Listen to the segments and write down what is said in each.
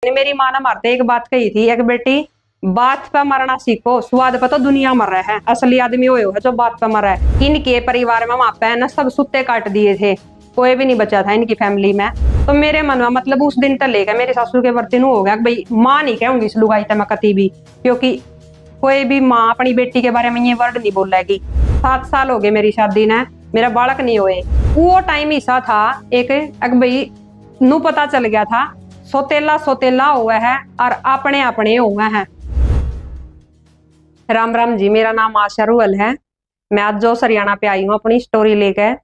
नहीं, मेरी माँ ने मारते एक बात कही थी, एक बेटी बात पे मरना सीखो, स्वाद पे तो दुनिया मर रहा है, असली आदमी हुए हो जो बात पे मर रहा है। इनके परिवार में वहां पे ना सब सुत्ते काट दिए थे, कोई भी नहीं बचा था इनकी फैमिली में। तो मेरे मन में मतलब उस दिन तक लेकर मेरे सासू के प्रति हो गया भाई माँ नहीं कहूंगी इस लुगाई तक मैं कती भी, क्योंकि कोई भी माँ अपनी बेटी के बारे में ये वर्ड नहीं बोलेगी। 7 साल हो गए मेरी शादी ने, मेरा बालक नहीं हुए। वो टाइम ऐसा था एक भाई नू पता चल गया था सोतेला सोतेला हुआ है और अपने अपने हुआ है। राम राम जी, मेरा नाम आशा रुअल है। मैं आज जो हरियाणा पे आई हूँ अपनी स्टोरी लेकर,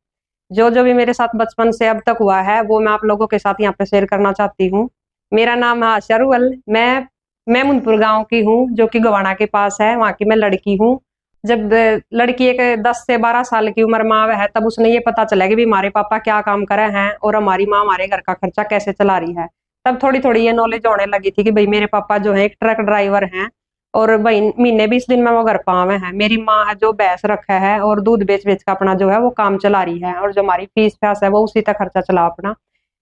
जो भी मेरे साथ बचपन से अब तक हुआ है वो मैं आप लोगों के साथ यहाँ पे शेयर करना चाहती हूँ। मेरा नाम है आशा रुअल, मैं मुनपुर गांव की हूँ जो कि गवाना के पास है, वहां की मैं लड़की हूँ। जब लड़की एक 10 से 12 साल की उम्र में आवे है तब उसने ये पता चला कि भी हमारे पापा क्या काम करे हैं और हमारी माँ हमारे घर का खर्चा कैसे चला रही है। तब थोड़ी थोड़ी ये नॉलेज होने लगी थी कि भाई मेरे पापा जो है एक ट्रक ड्राइवर हैं और भाई महीने 20 दिन में वो घर पावे हैं। मेरी माँ है जो भैंस रखा है और दूध बेच बेच का अपना जो है वो काम चला रही है, और जो हमारी फीस फैस है वो उसी तक खर्चा चला अपना।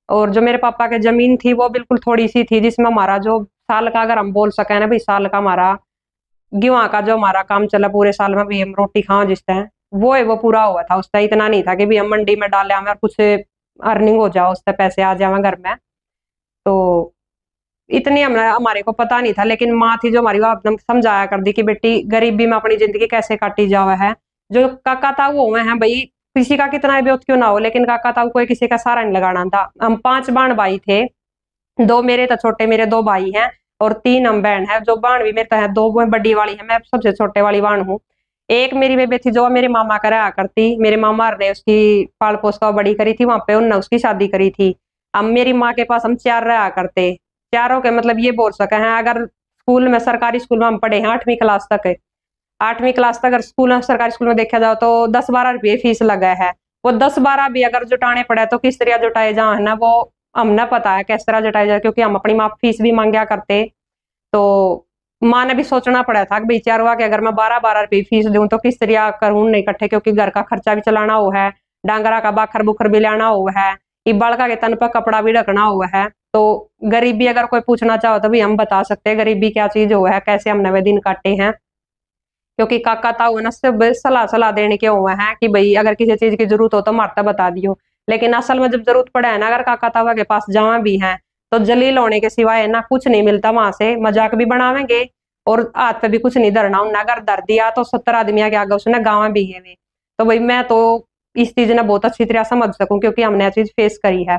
और जो मेरे पापा की जमीन थी वो बिल्कुल थोड़ी सी थी, जिसमें हमारा जो साल का अगर हम बोल सके ना भाई साल का हमारा गेहूं का जो हमारा काम चला पूरे साल में भी हम रोटी खाओ जिस तरह वो है वो पूरा हुआ था। उसका इतना नहीं था कि भी हम मंडी में डाले हमें कुछ अर्निंग हो जाओ, उससे पैसे आ जाए घर में। तो इतनी हमारे को पता नहीं था, लेकिन माँ थी जो हमारी वो एकदम समझाया कर दी कि बेटी गरीबी में अपनी जिंदगी कैसे काटी जावा है। जो काका ताऊ हुए हैं भाई, किसी का कितना भी क्यों ना हो, लेकिन काका ताऊ कोई किसी का सहारा नहीं लगाना था। हम 5 बहन भाई थे, 2 मेरे तो छोटे, मेरे 2 भाई हैं और 3 हम बहन है। जो बहन भी मेरे तो है 2 बड़ी वाली है, मैं सबसे छोटे वाली बहन हूँ। एक मेरी बेबी थी जो मेरे मामा का रहा करती, मेरे मामा ने उसकी पाल पोस का बड़ी करी थी, वहां पे उनने उसकी शादी करी थी। अब मेरी माँ के पास हम 4 रहा करते, चारों के मतलब ये बोल सके हैं अगर स्कूल में सरकारी स्कूल में हम पढ़े हैं 8वीं क्लास तक है, 8वीं क्लास तक अगर स्कूल सरकारी स्कूल में देखा जाओ तो 10-12 रुपये फीस लगा है। वो 10-12 भी अगर जुटाने पड़े तो किस तरह जुटाए जाए है ना, वो हमने पता है किस तरह जुटाए जाए, क्योंकि हम अपनी माँ फीस भी मांगा करते। तो माँ ने भी सोचना पड़ा था कि भाई चारुआ के अगर मैं 12-12 रुपये फीस दूं तो किस तरह करूं नहीं इकट्ठे, क्योंकि घर का खर्चा भी चलाना हुआ है, डांगरा का बाखर बुखर भी लाना हुआ है, बड़का के तन पर कपड़ा भी रखना हुआ है। तो गरीबी अगर कोई पूछना चाहो तो भी हम बता सकते हैं गरीबी क्या चीज हुआ है, कैसे हमने वे दिन काटे हैं। क्योंकि काका ताऊ ना सब सलाह देने के हुए हैं कि भाई अगर किसी चीज की जरूरत हो तो मारता बता दियो, लेकिन असल में जब जरूरत पड़े है ना अगर काका ताऊ के पास जावा भी है तो जलील होने के सिवाय ना कुछ नहीं मिलता वहां से। मजाक भी बनावेंगे और हाथ पे भी कुछ नहीं धरना, उन्हें अगर धर दिया तो 70 आदमी के आगे उसने गाँव भी है। तो भाई मैं तो इस चीज ने बहुत अच्छी तरह समझ सकूं क्योंकि हमने यह चीज फेस करी है।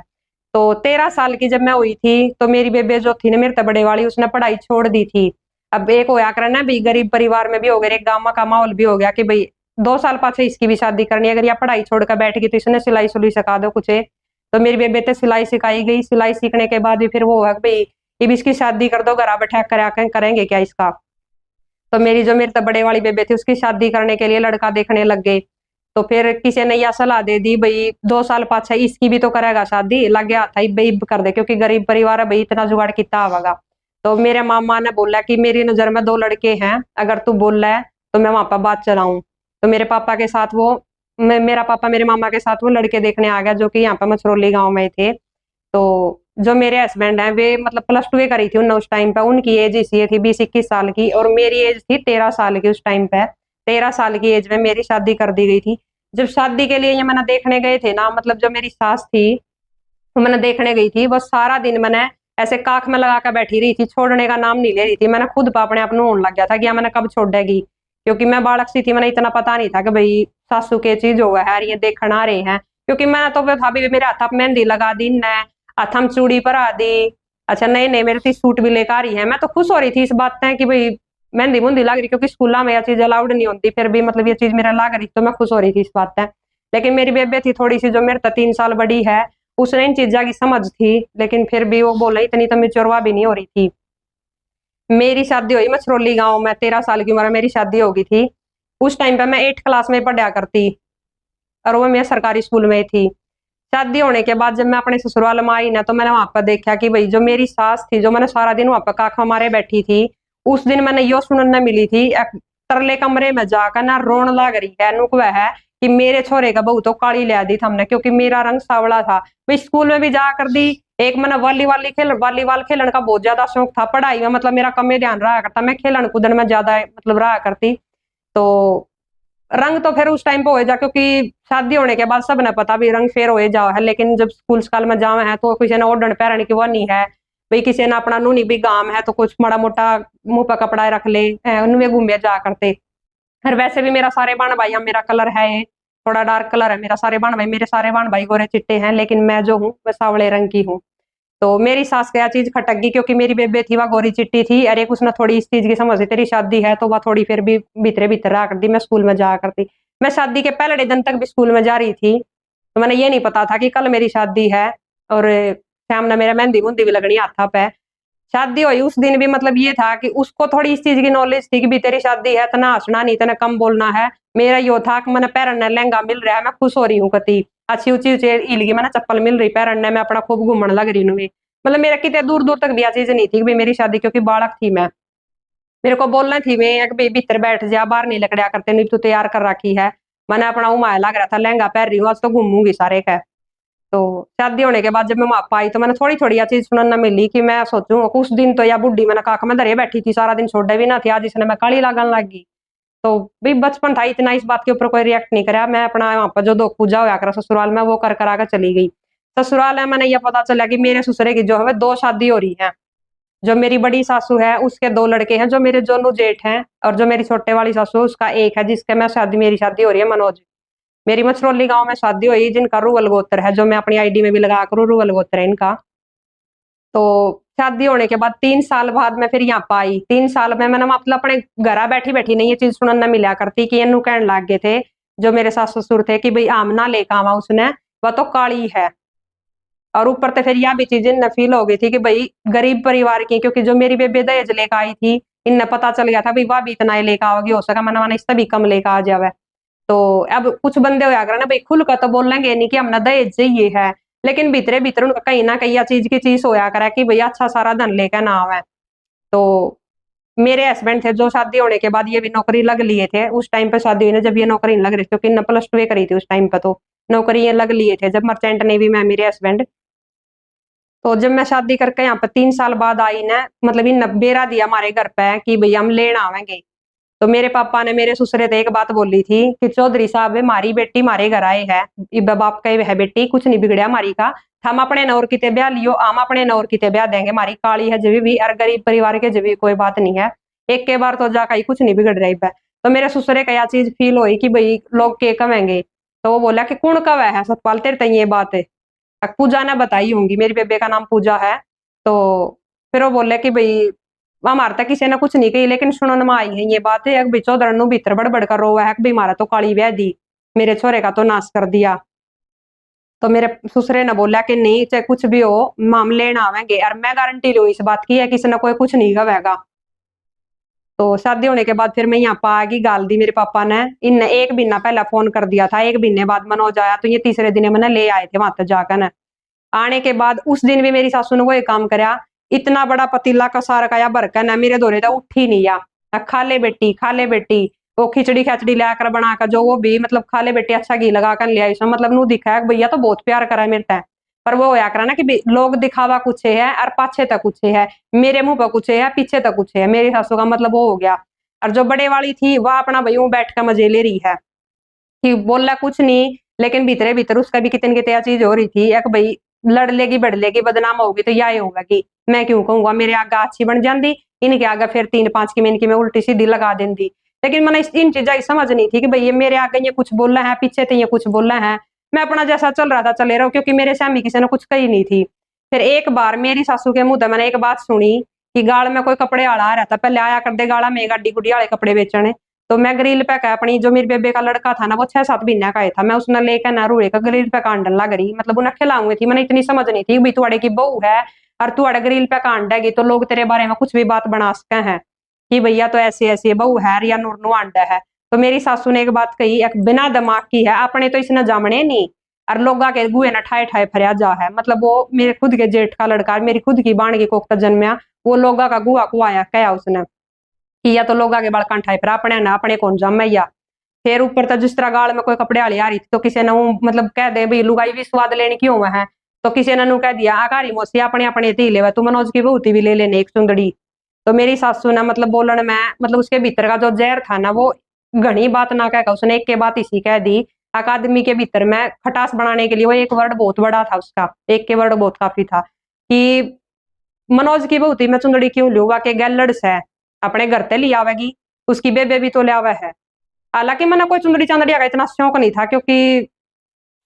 तो 13 साल की जब मैं हुई थी तो मेरी बेबे जो थी ना मेरे तो बड़े वाली, उसने पढ़ाई छोड़ दी थी। अब एक होया करना भी गरीब परिवार में भी हो गया, एक गाँव का माहौल भी हो गया कि भाई 2 साल पाछे इसकी भी शादी करनी, अगर यह पढ़ाई छोड़कर बैठ गई तो इसने सिलाई सुलाई सिखा दो कुछ। तो मेरी बेबे तो सिलाई सिखाई गई, सिलाई सीखने के बाद भी फिर वो है भाई अब इसकी शादी कर दो, घर बैठा करेंगे क्या इसका। तो मेरे तो बड़े वाली बेबे थी उसकी शादी करने के लिए लड़का देखने लग गए। तो फिर किसी ने यह सलाह दे दी भाई 2 साल पाछे इसकी भी तो करेगा शादी, लग गया था भाई कर दे क्योंकि गरीब परिवार है भाई इतना जुगाड़ कितना आवेगा। तो मेरे मामा ने बोला कि मेरी नजर में 2 लड़के हैं, अगर तू बोल रहा है तो मैं वहां पर बात चलाऊं। तो मेरे पापा के साथ वो मेरा पापा मेरे मामा के साथ वो लड़के देखने आ गया जो कि यहाँ पर मछरौली गाँव में थे। तो जो मेरे हस्बैंड हैं वे मतलब +2 करी थी उन्होंने उस टाइम पे, उनकी एज इसी थी 20-21 साल की और मेरी एज थी 13 साल की उस टाइम पे। 13 साल की एज में मेरी शादी कर दी गई थी। जब शादी के लिए ये मैंने देखने गए थे ना, मतलब जो मेरी सास थी वो मैंने देखने गई थी, वो सारा दिन मैंने ऐसे काख में लगा कर बैठी रही थी, छोड़ने का नाम नहीं ले रही थी। मैंने खुद पर अपने आप होने लग गया था कि मैंने कब छोड़ेगी, क्योंकि मैं बालक सी थी, मैंने इतना पता नहीं था कि भाई सासू के चीज हो गया है ये देखना आ रहे हैं। क्योंकि मैंने तो था भी मेरे हाथ मेहंदी लगा दी न, हाथ चूड़ी पर आ दी, अच्छा नहीं नहीं मेरे थी सूट भी लेकर आ रही है। मैं तो खुश हो रही थी इस बात है कि भाई मेहंदी मुंदी लग रही, क्योंकि स्कूल में यह चीज अलाउड नहीं होती, फिर भी मतलब ये चीज मेरा लग रही तो मैं खुश हो रही थी इस बात है। लेकिन मेरी बेबे थी थोड़ी सी जो मेरे तो 3 साल बड़ी है, उसने इन चीजा की समझ थी, लेकिन फिर भी वो बोला इतनी तो मेच्योरवा भी नहीं हो रही थी। मेरी शादी हुई मछरौली गाँव में, 13 साल की उम्र मेरी शादी हो गई थी। उस टाइम पे मैं 8 क्लास में पढ़ा करती और वो मैं सरकारी स्कूल में थी। शादी होने के बाद जब मैं अपने ससुराल में आई ना तो मैंने वहां पर देखा कि भाई जो मेरी सास थी जो मैंने सारा दिन वहां पर काखा मारे बैठी थी, उस दिन मैंने यो सुनने मिली थी तरले कमरे में जाकर ना रोन लग रही है नुक वह है कि मेरे छोरे का बहू तो काली ले दी हमने, क्योंकि मेरा रंग सावला था। भाई स्कूल में भी जा कर दी, एक मैंने वॉलीबॉल खेलन का बहुत ज्यादा शौक था। पढ़ाई में मतलब मेरा कम ही ध्यान रहा करता, मैं खेलन कूदन में ज्यादा मतलब रहा करती। तो रंग तो फिर उस टाइम पे हो जा, क्योंकि शादी होने के बाद सब ने पता भी रंग फेर हो जाओ है। लेकिन जब स्कूल स्काल में जावे है तो किसी ने ओढ़न पहन की वो नहीं है भाई, किसी ने अपना नूनी भी गाम है तो कुछ माड़ा मोटा मुंह पर कपड़ा रख ले, उनमें घूमे जा करते। और वैसे भी मेरा सारे बाण भाई, मेरा कलर है ये थोड़ा डार्क कलर है मेरा। सारे बाण भाई, मेरे सारे बाण भाई गोरे चिट्टे हैं, लेकिन मैं जो हूँ मैं सावले रंग की हूँ। तो मेरी सास क्या चीज खटक गई, क्योंकि मेरी बेबे थी वह गोरी चिट्टी थी। अरे कुछ ना थोड़ी इस चीज की समझ थी, तेरी शादी है तो वह थोड़ी फिर भी भीतरे भीतर रहा करती। मैं स्कूल में जाया करती, मैं शादी के पहले दिन तक भी स्कूल में जा रही थी। तो मैंने ये नहीं पता था कि कल मेरी शादी है। और शाम ने मेरा मेहंदी मुंदी भी लगनी हाथा पे। शादी हुई उस दिन भी मतलब ये था कि उसको थोड़ी इस चीज की नॉलेज थी कि भी तेरी शादी है, तना हंसना नहीं, तना कम बोलना है। मेरा यो था कि मैंने पैरन लहंगा मिल रहा है, मैं खुश हो रही हूँ कति अच्छी ऊंची ऊंची हिलगी मैंने चप्पल मिल रही पैरन, मैं अपना खूब घूमन लग रही हूँ। मतलब मेरा कितने दूर दूर तक भी यह चीज नहीं थी कि भाई मेरी शादी, क्योंकि बालक थी मैं। मेरे को बोलना थी मैं एक भाई भीतर बैठ जा, बाहर नहीं लकड़िया करते, नहीं तू तैयार कर रखी है। मैंने अपना उमाया लग रहा था, लहंगा पहन रही हूँ आज तो घूमूंगी सारे का। तो शादी होने के बाद जब मैं वहां आई तो मैंने थोड़ी थोड़ी यह चीज सुनना मिली कि मैं सोचूं कुछ दिन तो या बुढ़ी मैंने कहा मैं दरे बैठी थी सारा दिन, छोड़े भी ना थी, आज इसने मैं काली लागन लगी। तो भाई बचपन था, इतना इस बात के ऊपर कोई रिएक्ट नहीं करा। मैं अपना वहां पर जो दो पूजा होया करा ससुराल में वो कर करा कर चली गई। ससुराल है मैंने ये पता चला कि मेरे ससुरे की जो है दो शादी हो रही है। जो मेरी बड़ी सासू है उसके दो लड़के हैं, जो मेरे जोनू जेठ हैं, और जो मेरी छोटे वाली सासू है उसका एक है, जिसके मैं शादी मेरी शादी हो रही है मनोज। मेरी मछरौली गांव में शादी हुई, जिनका रूवल गोत्र है, जो मैं अपनी आईडी में भी लगा करूँ, रूवल गोत्र है इनका। तो शादी होने के बाद 3 साल बाद मैं फिर यहाँ पर आई। 3 साल में मैंने मतलब अपने घर बैठी बैठी नहीं ये चीज सुनना मिला करती कि इनू कहने लग गए थे जो मेरे सास ससुर थे कि भाई आमना लेकर आवा उसने, वह तो काली है। और ऊपर तो फिर यह भी चीज इनने फील हो गई थी कि भाई गरीब परिवार की, क्योंकि जो मेरी बेबे दहेज लेकर आई थी, इनने पता चल गया था भाई वह भी इतना लेकर आओगी, हो सका मन माना इससे भी कम लेकर आ जावे। तो अब कुछ बंदे होया करे ना भाई, खुल कर तो बोल लेंगे नहीं कि हमने दहेज चाहिए है, लेकिन भीतरे भीतर उनका कहीं ना कहीं चीज की चीज होया करे कि भैया अच्छा सारा धन लेकर ना आवे। तो मेरे हस्बैंड थे जो शादी होने के बाद ये भी नौकरी लग लिए थे। उस टाइम पे शादी हुई ना जब ये नौकरी नहीं लग रही थी, क्योंकि +2 करी थी उस टाइम पे, तो नौकरी ये लग लिए थे जब मर्चेंट नेवी में मेरे हस्बैंड। तो जब मैं शादी करके यहाँ पे 3 साल बाद आई ना, मतलब इन बेरा दिया हमारे घर पे कि भैया हम लेना आवेंगे। तो मेरे पापा ने मेरे ससुरे से एक बात बोली थी कि चौधरी साहब मारी बेटी मारे घर आए है, बाप का है बेटी, कुछ नहीं बिगड़ा हमारी का, हम अपने नौर की ब्याह लियो, हम अपने नौर की ब्याह देंगे, हमारी काली है जब भी, और गरीब परिवार के जब भी कोई बात नहीं है, एक के बार तो जाकर कुछ नहीं बिगड़ रही है। तो मेरे ससुरे का यह चीज फील हुई कि भाई लोग के कहेंगे। तो वो बोला कि कौन कव है सतपाल तेरे तई ये बात है। पूजा ने बताई होंगी, मेरी बेबे का नाम पूजा है। तो फिर वो बोले कि भाई हमारे तक किसी ने कुछ नहीं कही, लेकिन सुनने में आई है ये बात है भाई चौधरी नु भीतर बड़बड़ कर रोवा है कि भाई मारा तो काली ब्याह दी, मेरे छोरे का तो नाश कर दिया। तो मेरे ससुरे ने बोला कि नहीं चाहे कुछ भी हो मामले ना आवेंगे, और मैं गारंटी लो इस बात की है किसी ने कोई कुछ नहीं कहेगा। तो शादी होने के बाद फिर मैं यहाँ पर आ गई, गाल दी मेरे पापा ने। इनने 1 महीना पहले फोन कर दिया था, 1 महीने बाद मनोज आया, तो ये तीसरे दिन मैंने ले आए थे वहां तक जाकर न। आने के बाद उस दिन भी मेरी सासू ने वो एक काम कराया, इतना बड़ा पतीला का सारा का या भरकर ना मेरे दौरे था उठी नहीं या, खा ले बेटी खा ले बेटी। वो खिचड़ी खिचड़ी लाकर बनाकर जो वो भी मतलब खा ले बेटी, अच्छा घी लगा कर लिया, इसमें मतलब नू दिखाया भैया तो बहुत प्यार करा मेरे तय। पर वो होया करा ना कि लोग दिखावा कुछ है और पाछे तक कुछ है, मेरे मुंह पर कुछ है पीछे तक कुछ है, मेरी सासू का मतलब वो हो गया। और जो बड़े वाली थी वह अपना भाई बैठ कर मजे ले रही है कि बोला कुछ नहीं, लेकिन भीतरे भीतर उसका भी कितनी कितनी चीज हो रही थी, एक भाई लड़ लेगी बढ़ लेगी बदनाम होगी तो यह होगा कि मैं क्यों कहूंगा, मेरे आगे अच्छी बन जाती, इनके आगे फिर 3-5 की मैं इनकी मैं उल्टी सीधी लगा देती। लेकिन मैंने इन चीजा की समझ नहीं थी कि भाई ये मेरे आगे ये कुछ बोला है, पीछे तो ये कुछ बोला है, मैं अपना जैसा चल रहा था चले रहा, क्योंकि मेरे सामने किसी ने कुछ कही नहीं थी। फिर एक बार मेरी सासू के मुंह मैंने एक बात सुनी कि गाड़ में कोई कपड़े आला आ रहा था, पहले आया कर दे गाड़ा में गाड़ी गुड़ी वाले कपड़े बेचने। तो मैं ग्रिल पे अपनी जो मेरी बेबे का लड़का था ना वो 6-7 महीने का था, मैं उसने लेकर ना रूढ़े का ग्रिल पे कांड लग रही, मतलब उन्हें खिलाऊंगी थी। मैंने इतनी समझ नहीं थी भाई तुआड़े की बहू है और तुआड़े ग्रिल पे कांड है तो लोग तेरे बारे में कुछ भी बात बना सके हैं कि भैया तो ऐसी ऐसी बहू है या नूर अंडा है। तो मेरी सासू ने एक बात कही, एक बिना दिमाग की है, अपने तो इसने जामने नहीं और लोग के गुए ना ठाए ठाए फरिया जा है। मतलब वो मेरे खुद के जेठ का लड़का, मेरी खुद की बाण की कोख जन्मया, वो लोगा का गुआ कुआया कया उसने कि या तो लोग आगे बाल कांठाए फिर अपने ना अपने कौन जम या। फिर ऊपर तो जिस तरह गाल में कोई कपड़े वाली आ रही थी तो किसी ने मतलब कह दे भाई लुगाई भी स्वाद लेने की हुआ है, तो किसी ने कह दिया आकारी मौसी अपने अपने ती ले तू मनोज की बहुती भी ले लेने एक चुंदड़ी। तो मेरी सासू ने मतलब बोलन में मतलब उसके भीतर का जो जहर था ना वो घनी बात ना कहकर उसने एक के बात इसी कह दी। एक आदमी के भीतर में खटास बनाने के लिए वो एक वर्ड बहुत बड़ा था, उसका एक के वर्ड बहुत काफी था कि मनोज की बहुती मैं चुंदड़ी क्यों लू, वाके गैलड्स है अपने घर ते लिया आवेगी, उसकी बेबे भी तो ले आवे है। हालांकि मैंने कोई चुंदड़ी चांदड़ी का इतना शौक नहीं था, क्योंकि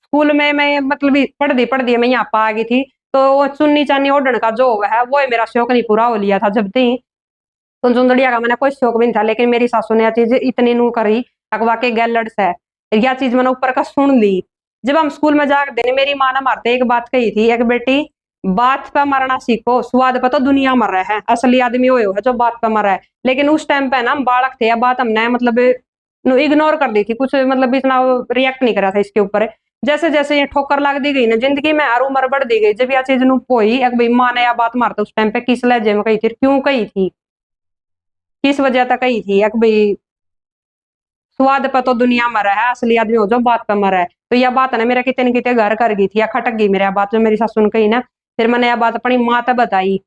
स्कूल में मैं मतलब पढ़ दी मैं यहाँ पा गई थी, तो वो चुन्नी चानी ओढ़ने का जो है वो मेरा शौक नहीं पूरा हो लिया था जब थी। तो चुंदड़िया का मैंने कोई शौक भी नहीं था, लेकिन मेरी सासू ने यह चीज इतनी नू करी अगवा के गैलड्स है, यह चीज मैंने ऊपर का सुन ली। जब हम स्कूल में जाकर देने मेरी माँ ने मारते एक बात कही थी, एक बेटी बात पे मरना सीखो, स्वाद पे तो दुनिया मर रहा है, असली आदमी वो है जो बात पे मर रहा है। लेकिन उस टाइम पे ना हम बालक थे, बात हमने मतलब इग्नोर कर दी थी, कुछ मतलब इतना रिएक्ट नहीं करा था इसके ऊपर। जैसे जैसे ये ठोकर लग दी गई ना जिंदगी में, हर उम्र बढ़ दी गई, जब यह चीज नू पोई एक भाई माँ ने यह बात मारता उस टाइम पे किस लहजे में कही थी, क्यों कही थी, किस वजह तक कही थी एक भाई स्वाद पर तो दुनिया मरा है, असली आदमी हो जो बात पर मरा है। तो यह बात है ना मेरा कितने कितने घर कर गई थी या खटक गई मेरा बात जो मेरी सासू ने कही ना। फिर मैंने यह बात अपनी माँ तक बताई,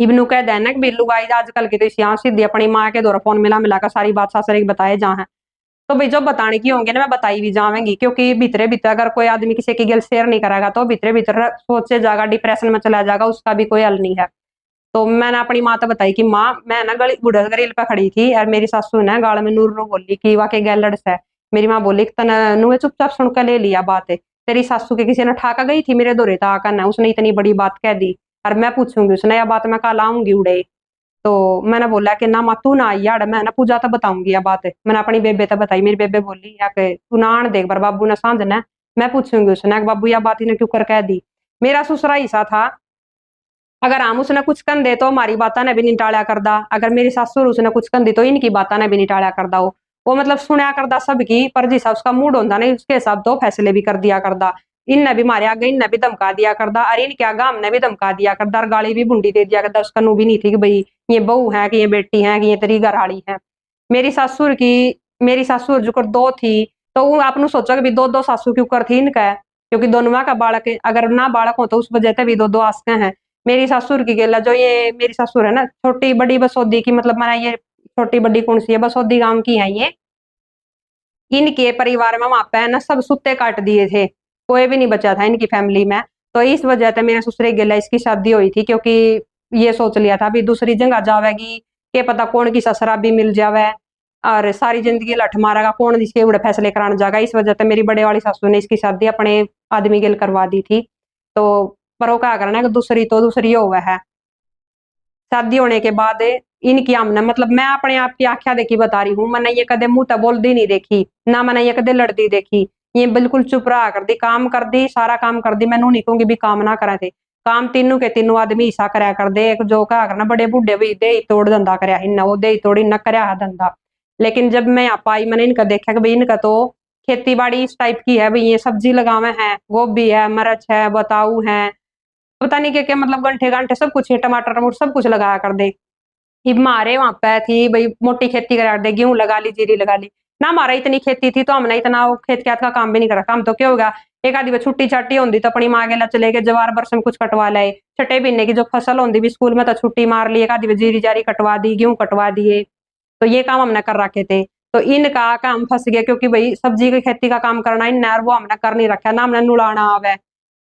इब्नू कह देना कि बिल्लू गाई आजकल की तो इस यहाँ सीधी अपनी माँ के द्वारा फोन मिला मिला कर सारी बात सासरे की बताए जहाँ है। तो भाई जो बताने की होंगे ना मैं बताई भी जाऊंगी, क्योंकि भीतरे भीतर अगर कोई आदमी किसी की गल शेयर नहीं करेगा तो भीतरे भीतर सोचे जाएगा, डिप्रेशन में चला जाएगा, उसका भी कोई हल नहीं है। तो मैंने अपनी माँ तो बताई कि माँ मैं ना गली बुढ़ा ग्रिल पे खड़ी थी और मेरी सासू ने गाल में नूर नू बोली कि वाकई गैलड्स है। मेरी माँ बोली तना नुए चुपचाप सुन कर ले लिया बात है, तेरी सासू के किसी ने ठाका गई थी मेरे दौरे आकर ना, उसने इतनी बड़ी बात कह दी और मैं पूछूंगी उसने यह बात मैं कल आऊंगी उड़े। तो मैंने बोला कि ना माँ तू ना आई यार, मैं ना पूजा तो बताऊंगी यह बात है। मैंने अपनी बेबे तो बताई, मेरी बेबे बोली या तू ना आन देख बार बाबू ने सांझ ने, मैं पूछूंगी उसने बाबू यह बात इन्हें क्यों कर कह दी। मेरा ससुरा ऐसा था अगर हम उसने कुछ कन दे तो हमारी बात ने भी नहीं टाड़ा करदा, अगर मेरी सासुर उसने कुछ कन दी तो इनकी बात ने भी नहीं टाड़ा करदा। वो मतलब सुनया करदा सबकी, पर जिसा उसका मूड होता नहीं उसके हिसाब तो फैसले भी कर दिया करदा। इनने भी मारे आगे इनने भी धमका दिया करदा, अरे इनके आगे हमने भी धमका दिया करदा, गाली भी बुंडी दे दिया करदा। उसका नू भी नहीं थी कि भाई ये बहू है कि ये बेटी है कि ये तेरी घरवाली है। मेरी सासुर की मेरी सासुर जो कर दो थी, तो वो आपने सोचा कि दो दो सासू क्यों कर थी इनका, क्योंकि दोनों का बालक अगर ना बालक हो तो उस वजह से भी दो दो आस्ते हैं। मेरी ससुर की गेला जो ये मेरी ससुर है ना छोटी बड़ी बसोदी की, मतलब मैंने ये छोटी बड़ी कौन सी है बसोदी गांव की है ये, इनके परिवार में वहां पे ना सब सुत्ते काट दिए थे, कोई भी नहीं बचा था इनकी फैमिली में। तो इस वजह से मेरे ससुरे गेला इसकी शादी हुई थी, क्योंकि ये सोच लिया था अभी दूसरी जगह जावेगी के पता कौन की ससुरा भी मिल जावे और सारी जिंदगी लठ मारेगा कौन इसके उड़े फैसले कराने जाएगा। इस वजह से मेरी बड़े वाली सासू ने इसकी शादी अपने आदमी गेल करवा दी थी। तो पर वो क्या करना है दूसरी तो दूसरी हुआ है। शादी होने के बाद इनकी आमना मतलब मैं अपने आप की आख्या देखी बता रही हूँ, मैंने ये कदे मुंह तक बोलती नहीं देखी ना, मैंने ये कदे लड़ती देखी। ये बिल्कुल चुप रहा कर दी, काम कर दी, सारा काम कर दी। मैं नहीं कहूंगी भी काम ना करे थे, काम तीनों के तीनों आदमी ईसा कराया कर दे। एक जो क्या करना बड़े बुढ़े भी दे तोड़ धंधा कराया इन्ना, वो दे तोड़ी न कराया धंधा। लेकिन जब मैं यहाँ पाई मैंने इनका देखा कि भाई इनका तो खेती बाड़ी इस टाइप की है, भाई ये सब्जी लगावे हैं, गोभी है, मिर्च है, बताऊ है, पता नहीं क्या क्या मतलब गंठे गांठे सब कुछ है, टमाटर टमाटर सब कुछ लगाया कर दे। हमारे वहां पे थी भाई मोटी खेती करा दे, गेहूं लगा ली, जीरी लगा ली ना। हमारा इतनी खेती थी तो हमने इतना खेत खेत का काम भी नहीं करा। काम तो क्या होगा एक आधी बार छुट्टी छाट्टी होती तो अपनी माँ के चले गए जवार बरसम कुछ कटवा लाए, छठे महीने की जो फसल होती भी स्कूल में तो छुट्टी मार ली, एक आधी बार जीरी जारी कटवा दी, गेहूं कटवा दिए। तो ये काम हमने कर रखे थे। तो इनका काम फंस गया, क्योंकि भाई सब्जी की खेती का काम करना इन वो हमने कर नहीं रखा ना, हमने नुलाना आवे।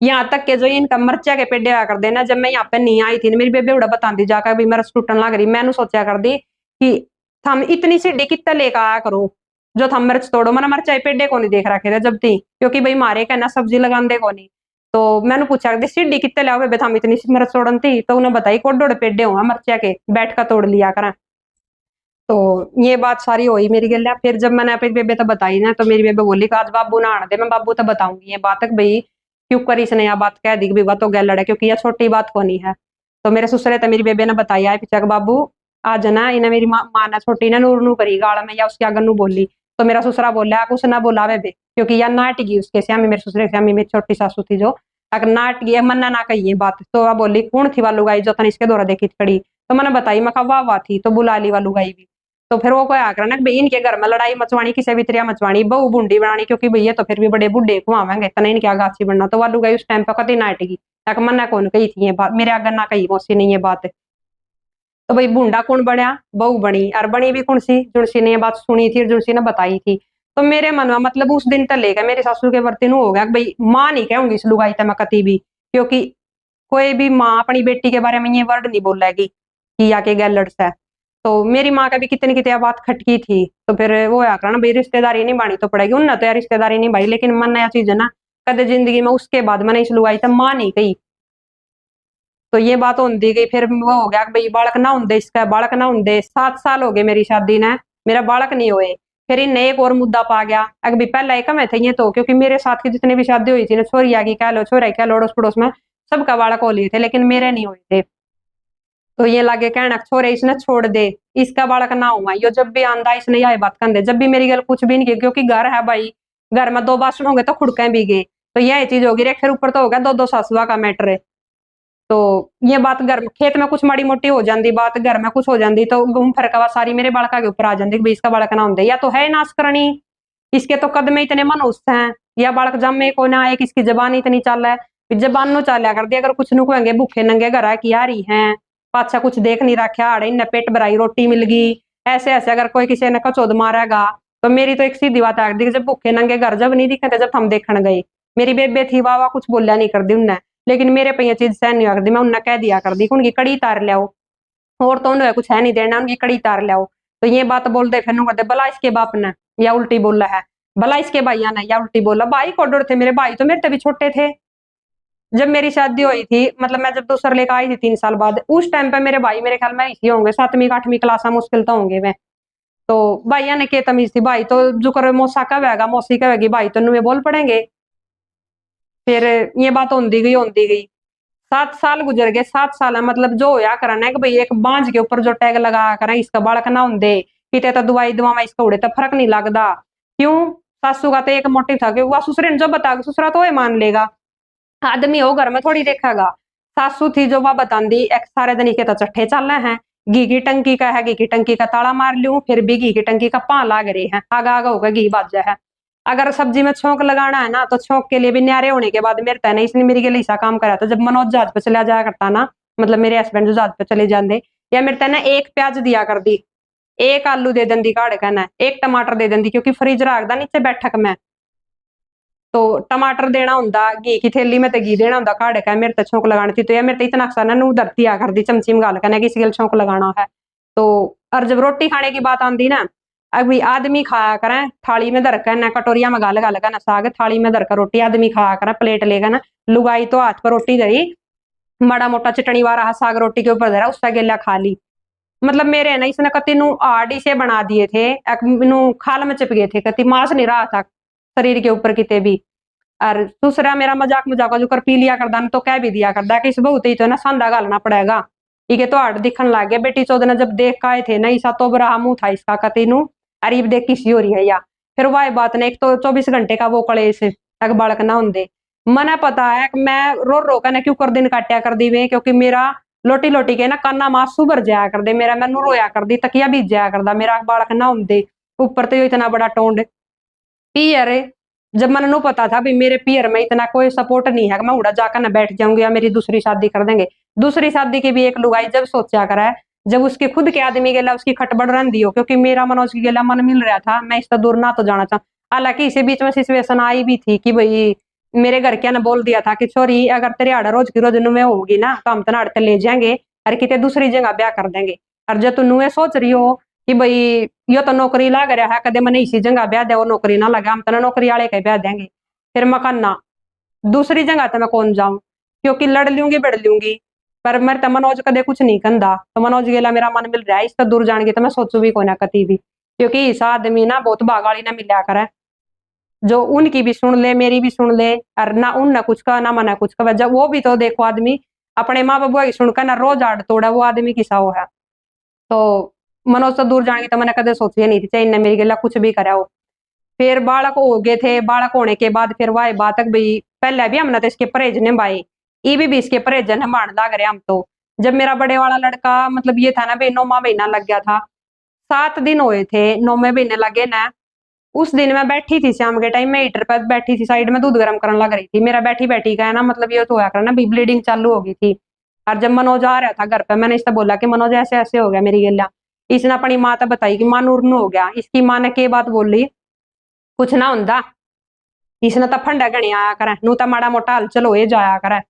यहाँ तक के जो इनका मर्चा के पेड़े आया कर देना, जब मैं यहाँ पे नहीं आई थी मेरी बेबे उड़ा बताती जाकर भी मेरा टूटन लग रही, मैंने सोचा कर दी कि थम इतनी सीढ़ी कितना लेकर आया करो जो थम मिर्च तोड़ो। मैंने मरचाई पेड़े को नहीं देख रखे थे जब थी, क्योंकि भाई मारे कहना सब्जी लगाते को नहीं। तो मैंने पूछा कर सीढ़ी कितने लाओ बेबे थम इतनी मिर्च तोड़न थी, तो उन्हें बताई कोडोड़े पेड़े हुआ मरचा के बैठ कर तोड़ लिया करें। तो ये बात सारी हुई मेरी गल। फिर जब मैंने अपनी बेबे तो बताई ना, तो मेरी बेबे बोली कि आज बाबू ना आने दे, मैं बाबू तो बताऊंगी ये बात भाई क्यों करी इसने यह बात कह दी कि तो गल लड़े, क्योंकि यह छोटी बात को नहीं है। तो मेरे ससुरे तो मेरी बेबे ने बताया है पीछे बाबू आज ना इन्हें मेरी माँ ने छोटी ने नूर नू करी गाल में या उसके आगे नू बोली। तो मेरा ससुरा बोला कुछ ना बोला बेबे, क्योंकि यह नाटगी उसके श्यामी मेरे ससुरे श्यामी मेरी छोटी सासू थी जो अगर नाटगी मन्ना ना कही ये बात। तो वह बोली कौन थी वालू गाई जो तन इसके द्वारा देखी खड़ी। तो मैंने बताई मैं वाह वाह थी, तो बुला ली वालू गाई भी। तो फिर वो क्या करना कि भाई इनके घर में लड़ाई मचवानी, किसी भी तरह मचवानी, बहू बूंदी बनानी, क्योंकि भैया तो फिर भी बड़े बुढ़े घुमावेंगे, इतना इनके आगे अच्छी बनना। तो वालू गई उस टाइम पर कति ना अटकी, मना कौन कही थी ये बात, मेरे आगे ना कही मौसी नहीं ये बात। तो भाई बूंदा कौन बनया, बहू बनी, और बनी भी कौन सी, जुड़सी ने ये बात सुनी थी, जुड़सी ने बताई थी। तो मेरे मन में मतलब उस दिन तक लेकर मेरे सासू के वर्ती हो गया कि भाई माँ नहीं कहूंगी इस लुगाई तक मैं कति भी, क्योंकि कोई भी माँ अपनी बेटी के बारे में ये वर्ड नहीं बोलेगी कि या के गैलड़ से। तो मेरी माँ का भी कितनी कितनी बात खटकी थी। तो फिर वो या करना भाई रिश्तेदारी नहीं बानी तो पड़ेगी, उन तो यार रिश्तेदारी नहीं भाई, लेकिन मन नया चीज है ना, कदे जिंदगी में उसके बाद मैंने इस लुगाई तक माँ नहीं कही। तो ये बात होती गई, फिर वो हो गया भाई बालक ना होंगे, इसका बालक ना होंगे। 7 साल हो गए मेरी शादी ने, मेरा बालक नहीं हुए। फिर इन एक और मुद्दा पा गया, अगर भी पहला एक में थे ये तो, क्योंकि मेरे साथ की जितनी भी शादी हुई थी ना, छोरी आगे कह लो छोरा कह लो, अड़ोस पड़ोस में सबका बालक हो लिए थे, लेकिन मेरे नहीं हुए थे। तो ये लागे कहना छोरे इसने छोड़ दे, इसका बालक ना हुआ, यो जब भी आंदा इसने यही बात कर दे, जब भी मेरी गल कुछ भी नहीं की, क्योंकि घर है भाई, घर में 2 बासन होंगे तो खुड़के भी गए, तो यह चीज होगी रे। फिर ऊपर तो हो गया 2-2 सासुआ का मैटर है। तो ये बात घर खेत में कुछ माड़ी मोटी हो जाती, बात घर में कुछ हो जाती, तो घूम फरकवा सारी मेरे बालका के ऊपर आ जाती कि भाई इसका बालक ना होंगे, या तो है नाश करनी, इसके तो कदम इतने मनुष्य हैं, या बालक जमे को ना एक, इसकी जबान इतनी चाल है, जबान नो चाल्या कर दी, अगर कुछ नु कहेंगे भूखे नंगे घर की आ रही है, पाछा कुछ देख नहीं रखा, आड़े इन्हें पेट भराई रोटी मिल गई, ऐसे ऐसे अगर कोई किसी ने कचौद मारेगा। तो मेरी तो एक सीधी बात आ दी, जब भूखे नंगे घर जब नहीं दिखे थे, जब हम देखने गए, मेरी बेबे थी वाह कुछ बोलिया नहीं कर दी उनने, लेकिन मेरे पे ये चीज सहन नहीं कर दी, मैं उन्हें कह दिया कर दी उनकी कड़ी तार लियाओ, और तो उन्हें कुछ है नहीं देना, उनकी कड़ी तार लियाओ। तो ये बात बोल दे, फिर कहते भला इसके बाप ने या उल्टी बोला है, भला इसके भाइया ने या उल्टी बोला। भाई को डर थे मेरे, भाई तो मेरे तभी छोटे थे जब मेरी शादी हुई थी, मतलब मैं जब दूसरा लेकर आई थी 3 साल बाद, उस टाइम पे मेरे भाई मेरे ख्याल में इसी होंगे 7वीं 8वीं क्लास में, मुश्किल तो होंगे वे। तो भाइया ने के तमीज थी, भाई तो जो करे मौसा कहेगा मौसी कहेगी, भाई तो नुए बोल पड़ेंगे। फिर ये बात होती गई 7 साल गुजर गए। 7 साल है मतलब जो होया करना है कि भाई एक बांझ के ऊपर जो टैग लगा कर इसका बालक ना होंगे, किते तो दवाई दवा में इसका उड़े तो फर्क नहीं लगता। क्यों, सासू का तो एक मोटिव था कि वह ससुरे ने जो बता ससुरा तो मान लेगा, आदमी हो घर में थोड़ी देखेगा। सासू थी जो वह बतांदी, एक सारे दिन के तो चट्ठे चल रहे हैं, घी की टंकी का है, घी की टंकी का ताला मार लूं, फिर भी घी की टंकी का पा लाग रहे हैं, आगा आगा होकर घी बाजा है। अगर सब्जी में छोंक लगाना है ना, तो छोंक के लिए भी न्यारे होने के बाद मेरे तय नहीं, इसने मेरी गली सा काम करा था जब मनोज जहाज पे चला जाया करता ना, मतलब मेरे हस्बैंड जो जहाज पे चले जाते, या मेरे तय ना एक प्याज दिया कर दी, एक आलू दे दी काट कहना, एक टमाटर दे दी, क्योंकि फ्रिज रखदा नीचे बैठक में, तो टमाटर देना होंदा, घी की थैली में तो घी देना होंदा काट के, मेरे तो छोंक लगानी थी। तो या मेरे तो इतना सा ना धरती आ कर दी चमची में गाल कहना किसी गल छोंक लगाना है। तो और जब रोटी खाने की बात आती ना, अभी आदमी खाया करें थाली में धर कर ना, कटोरिया में गाल गाल ना साग, थाली में धर कर रोटी आदमी खाया करें, प्लेट लेकर ना, लुगाई तो हाथ पर रोटी धरी, माड़ा मोटा चटनी वाला साग रोटी के ऊपर धरा, उसका गेला खा ली। मतलब मेरे ना इसने कति नु आड़ी से बना दिए थे, खाल में चिप गए थे, कति मांस नहीं रहा था शरीर के ऊपर किते भी। और दूसरा मेरा मजाक मजाक जो कर पी लिया करदा तो कह भी दिया करदा कि इस बहुत ही तो ना सांदा गालना पड़ेगा, ये तो हार्ड दिखन लग गया। बेटी चौध ने जब देख के आए थे ना, ईसा तो बरा मुंह था इसका कति नु, अरीब देख किसी हो रही है या फिर वह बात ने, एक तो 24 घंटे का वो कलेश तक बालक ना होंगे। मना पता है कि मैं रो रो कर ना क्यों कर दिन काटा कर दी वे, क्योंकि मेरा लोटी लोटी के ना काना मासू भर जाया कर दे, मेरा मैनू रोया कर दी, तकिया बीत जाया करदा मेरा बालक ना होंगे। ऊपर तो इतना बड़ा टोंड पियर, जब मैंने नो पता था भी मेरे पियर में इतना कोई सपोर्ट नहीं है कि मैं उड़ा जाकर ना बैठ जाऊंगी या मेरी दूसरी शादी कर देंगे। दूसरी शादी की भी एक लुगाई जब सोचा करा है, जब उसके खुद के आदमी गेला उसकी खटबड़ रही हो, क्योंकि मेरा मनोज की गेला मन मिल रहा था, मैं इसका दूर ना तो जाना चाहूँ। हालांकि इसी बीच में सिचुएशन आई भी थी कि भाई मेरे घर क्या ने बोल दिया था कि छोरी अगर तेरे आड़ा रोज की रोज नुए होगी ना, तो हम तना ले जाएंगे और कितने दूसरी जगह ब्याह कर देंगे। और जब तू नुए सोच रही हो कि भाई यो तो नौकरी लग रहा है, कदे मैंने इसी जगह ब्याह दे, वो नौकरी ना लगा, हम तना नौकरी वाले के ब्याह देंगे। फिर मैं कहना दूसरी जगह तो मैं कौन जाऊं, क्योंकि लड़ लूंगी बढ़ लूंगी, पर मेरे तो मनोज कदे कुछ नहीं कंधा। तो मनोज गेला मेरा मन मिल रहा है, इसका दूर जाने तो मैं सोचू भी को ना कती भी, क्योंकि इस आदमी ना बहुत भागाड़ी ना मिला करे, जो उनकी भी सुन ले मेरी भी सुन ले, और ना उन ना कुछ का ना मना कुछ का। जब वो भी तो देखो आदमी अपने माँ बाबू की सुनकर ना रोज आड़ तोड़ा, वो आदमी किसा हो है। तो मनोज तो दूर जाने की तो मैंने कदे सोची नहीं थी, चाहे इन्हें मेरी गला कुछ भी करा हो। फिर बालक हो गए थे, बालक होने के बाद फिर वाह बात तक भाई पहले भी हमने तो इसके परहेज निभाए, ये भी इसके परहेज निभाने लग रहे हम। तो जब मेरा बड़े वाला लड़का मतलब ये था ना भाई 9वां महीना लग गया था, 7 दिन हुए थे, 9वें महीने लगे ना। उस दिन मैं बैठी थी शाम के टाइम में हीटर पर बैठी थी, साइड में दूध गर्म करने लग रही थी। मेरा बैठी बैठी का है ना, मतलब ये तो होया करना भी ब्लीडिंग चालू हो गई थी। और जब मनोज आ रहा था घर पे, मैंने इससे बोला कि मनोज ऐसे ऐसे हो गया मेरी गला। इसने अपनी माँ तक बताई कि माँ नूर हो गया। इसकी माँ ने के बात बोली, कुछ ना हुंदा, इसने तो फंडा गणी आया करे, नू तो माड़ा मोटा हलचल हो जाया करे।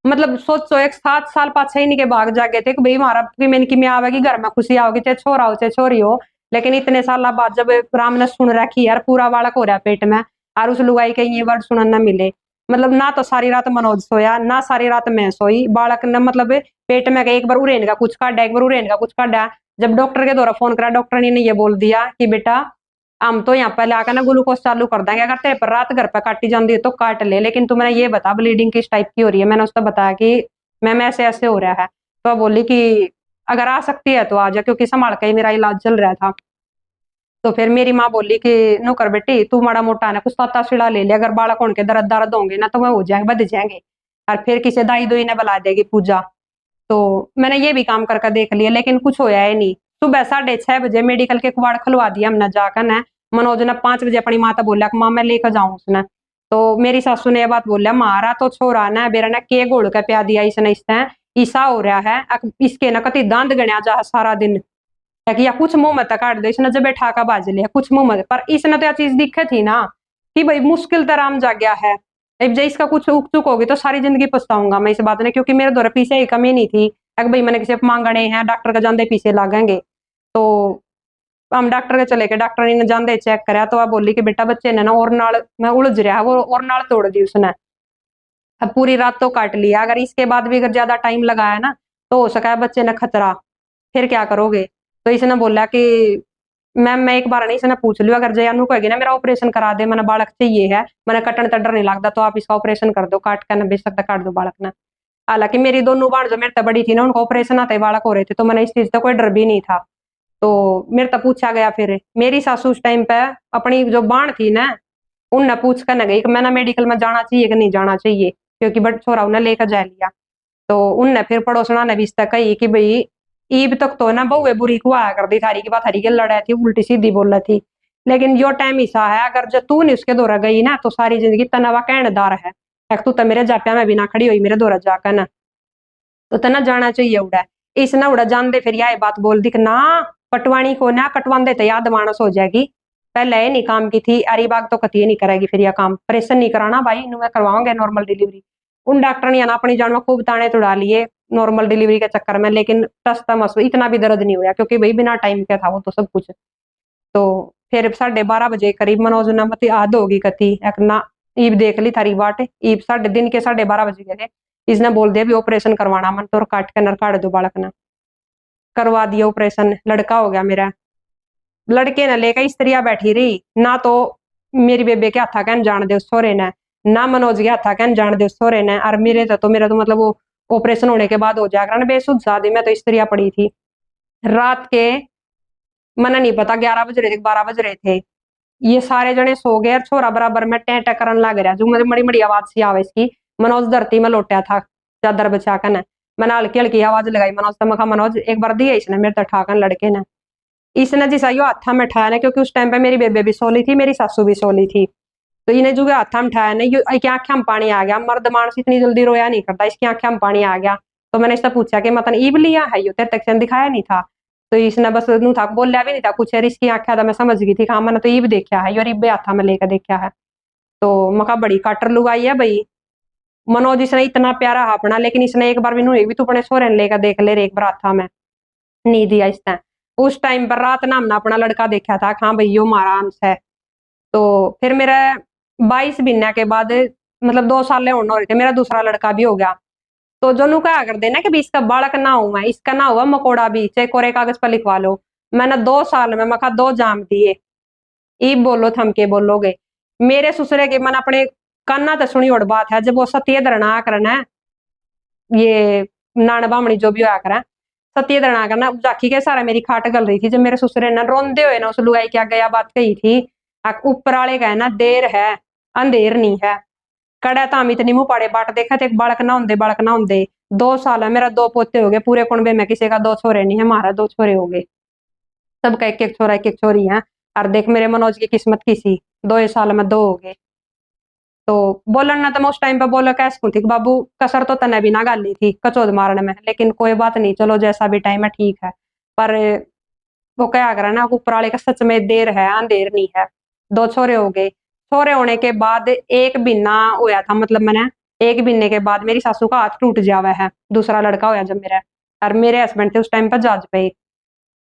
मतलब सोचो, एक 7 साल पाछे इनके बाग जागे थे कि भाई हमारा की में आवेगी, घर में खुशी आओगी, चाहे छोरा हो चाहे छोरी हो। लेकिन इतने साल बाद जब राम ने सुन रखी यार, पूरा बालक हो रहा पेट में, और उस लुगाई के ये वर्ड सुनने न मिले। मतलब ना तो सारी रात मनोज सोया, ना सारी रात मैं सोई। बालक ने मतलब पेट में एक बार उरेन का कुछ काटा, एक बार उरेन का कुछ काटा। जब डॉक्टर के द्वारा फोन करा, डॉक्टर ने ये बोल दिया कि बेटा हम तो यहाँ पे लाकर ना ग्लूकोज चालू कर देंगे, अगर तेरे पर रात घर पे काटी जाती है तो काट ले, लेकिन तू मैंने ये बता ब्लीडिंग किस टाइप की हो रही है। मैंने उसको बताया कि मैम ऐसे ऐसे हो रहा है। तो बोली कि अगर आ सकती है तो आ जा, क्योंकि संभाल के ही मेरा इलाज चल रहा था। तो फिर मेरी माँ बोली कि नो कर बेटी, तू माड़ा मोटा ना कुछ ताता छिड़ा ले ले, अगर बालक होने के दर्द दर्द होंगे ना तो वह हो जाएंगे, बद जाएंगे। और फिर किसी दाई दोई ने बुला देगी पूजा। तो मैंने ये भी काम करके देख लिया, लेकिन कुछ होया ही नहीं। सुबह 6:30 बजे मेडिकल के कुबाड़ खुलवा दिया हमने जाकर ना। मनोज ने 5 बजे अपनी माता बोला कि माँ मैं लेकर जाऊं उसने। तो मेरी सासू ने यह बात बोलिया, मारा तो छोरा ना बेरा ने के घोल के प्या दिया इसने, इसने ईसा हो रहा है, इसके ना कति दांत गणिया जा सारा दिन है कि या कुछ मुंह मत काट दो, इसने जब ठाका बाज लिया कुछ मुंह मत। पर इसने तो यह चीज दिखे थी ना कि भाई मुश्किल तो राम जा गया है, अब जब इसका कुछ उक चुक होगी तो सारी जिंदगी पछताऊंगा मैं इस बात ने, क्योंकि मेरे द्वारा पीछे ही कमी नहीं थी। अगर भाई मैंने किसी मांगने हैं, डॉक्टर का जाते पीछे लागेंगे। तो हम डॉक्टर के चले गए, डॉक्टर ने जाते चेक कराया तो वह बोली कि बेटा बच्चे ने ना और नाल में उलझ रहा है, वो और नाल तोड़ दी उसने। अब पूरी रात तो काट लिया, अगर इसके बाद भी अगर ज्यादा टाइम लगाया ना तो हो सका है बच्चे ने खतरा, फिर क्या करोगे। तो इसने बोला कि मैम मैं एक बार नहीं इसने पूछ लियो, अगर जयानु कहेगी ना मेरा ऑपरेशन करा दे, मैंने बालक चाहिए है, मैंने कटन तक डर नहीं लगता, तो आप इसका ऑपरेशन कर दो, काट कर बेशक काट दो बालक ने। हालांकि मेरी दोनों बाण जो मेरे तक बड़ी थी ना, उनको ऑपरेशन आते बालक हो रहे थे, तो मैंने इस चीज का कोई डर भी नहीं था। तो मेरे तक पूछा गया, फिर मेरी सासू उस टाइम पे अपनी जो बाण थी ना उनने पूछ कर न गई कि मैंने मेडिकल में जाना चाहिए कि नहीं जाना चाहिए, क्योंकि बट छोरा उन्हें लेकर जा लिया। तो उनने फिर पड़ोसना ने भी इस तक कही कि भाई ईब तक तो ना बहुए बुरी को आया कर दी, थारी की बात हरी के लड़ा थी, उल्टी सीधी बोल रही थी। लेकिन जो टाइम ऐसा है, अगर जो तू नहीं उसके दौरा गई ना तो सारी जिंदगी तनवा कहनेदार है। एक तू तो मेरे जाप्या में भी ना खड़ी हुई मेरे दौरा जाकर ना, तो तना जाना चाहिए उड़ा। इसने उड़ा जान दे फिर यह बात बोल दी कि ना कटवाणी को ना कटवान दे तो याद मानस हो जाएगी। पहले ये नहीं काम की थी, अरी बाग तो कती नहीं करेगी फिर यह काम, ऑपरेशन नहीं कराना भाई, इन्हें मैं करवाऊंगे नॉर्मल डिलीवरी। उन डॉक्टर ने ना अपनी जान में खूब ताने तुड़ा लिए नॉर्मल डिलीवरी के चक्कर में, लेकिन टसता मस इतना भी दर्द नहीं हुआ, क्योंकि भाई बिना टाइम का था वो तो सब कुछ। तो फिर 12:30 बजे करीब मनोज ने मत आद होगी कती एक ना, ईब देख ली थारी बाट, ईब साढ़े दिन के 12:30 बजे गए थे। इसने बोल दिया भी ऑपरेशन करवाना मन तो, काट के नर काट दो बालक ने। करवा दिया ऑपरेशन, लड़का हो गया मेरा। लड़के ने लेकर स्त्रियां बैठी रही ना, तो मेरी बेबे के हाथा कहन जान दे उस सोरे ने, ना मनोज के हाथा कहन जान दे उस सोरे ने। और मेरा तो मतलब वो ऑपरेशन होने के बाद हो जाएगा ना बेसुध शादी में, तो स्त्रियां पड़ी थी रात के, मना नहीं पता 11 बज रहे थे 12 बज रहे थे। ये सारे जने सो गए, छोरा बराबर में टें करन लग रहा, जो मेरी बड़ी बड़ी आवाज सी आवे इसकी। मनोज धरती में लोटा था चादर बचा कर, मैंने हल्की हल्की आवाज लगाई मनोज से, मखा मनोज एक बार दिया इसने मेरे तक ठाकन लड़के ने। इसने जिस यो हाथा में ठाया ना, क्योंकि उस टाइम पे मेरी बेबे भी सोली थी, मेरी सासू भी सोली थी। तो इन्हें जो हाथा में ठाया ना, ये आंखें में पानी आ गया। मर्द मानस इतनी जल्दी रोया नहीं करता, इसकी आंखें में पानी आ गया। तो मैंने इससे पूछा कि मतलब ईब लिया है, यो तेरे तक दिखाया नहीं था। तो इसने बस नू था बोलिया भी नहीं था कुछ, इसकी आंखें था मैं समझ गई थी, हाँ मैंने तो ईब देखा है, और ईबे हाथा में लेकर देखा है। तो मका बड़ी काटर लुगाई है भाई। मनोज इसने इतना प्यारा अपना, लेकिन इसने एक बार भी भी तू अपने सोरे लेकर देख ले एक बार हाथा में नहीं दिया इसने। उस टाइम पर रात ना हमने अपना लड़का देखा था, हाँ भाई यो हमारा अंश है। तो फिर मेरा 22 महीने के बाद मतलब 2 साल होने हो रहे थे, मेरा दूसरा लड़का भी हो गया। तो जो नु क्या कर देना कि भी इसका बालक ना हुआ, इसका ना हुआ मकोड़ा भी, चाहे कोरे कागज पर लिखवा लो। मैंने 2 साल में मखा 2 जाम दिए। ईब बोलो थम के बोलोगे मेरे ससुरे के, मैंने अपने काना तो सुनी और बात है, जब वो सत्य धरना करना ये नान बामणी जो भी होया करा सत्य धरना करना, जाखी के सारा मेरी खाट गल रही थी। जब मेरे ससुरे ने रोंदे हुए ना उस लुगाई क्या गया बात कही थी, ऊपर वाले का ना देर है अंधेर नहीं है। कड़ा तो हम इतनी मुंह पाड़े बाट देखा थे, बालक ना होंदे बालक ना होंदे। 2 साल है, मेरा 2 पोते हो गए पूरे कुंबे में, किसी का 2 छोरे नहीं है, हमारा 2 छोरे हो गए। सबका एक एक छोरा एक एक छोरी है। और देख मेरे मनोज की किस्मत किसी 2 साल में 2 हो गए। तो बोलन ना तो मैं उस टाइम पे बोला कैसे थी कि बाबू कसर तो तने भी ना गाली थी कचौद मारने में, लेकिन कोई बात नहीं, चलो जैसा भी टाइम है ठीक है। पर वो क्या करा ना, ऊपर वाले का सच में देर है अंधेर नहीं है। 2 छोरे हो गए। छोरे होने के बाद एक बिन्ना होया था, मतलब मैंने एक बिन्ने के बाद मेरी सासू का हाथ टूट जावा है, दूसरा लड़का होया जब मेरा। और मेरे हस्बैंड थे उस टाइम पर जहाज पे।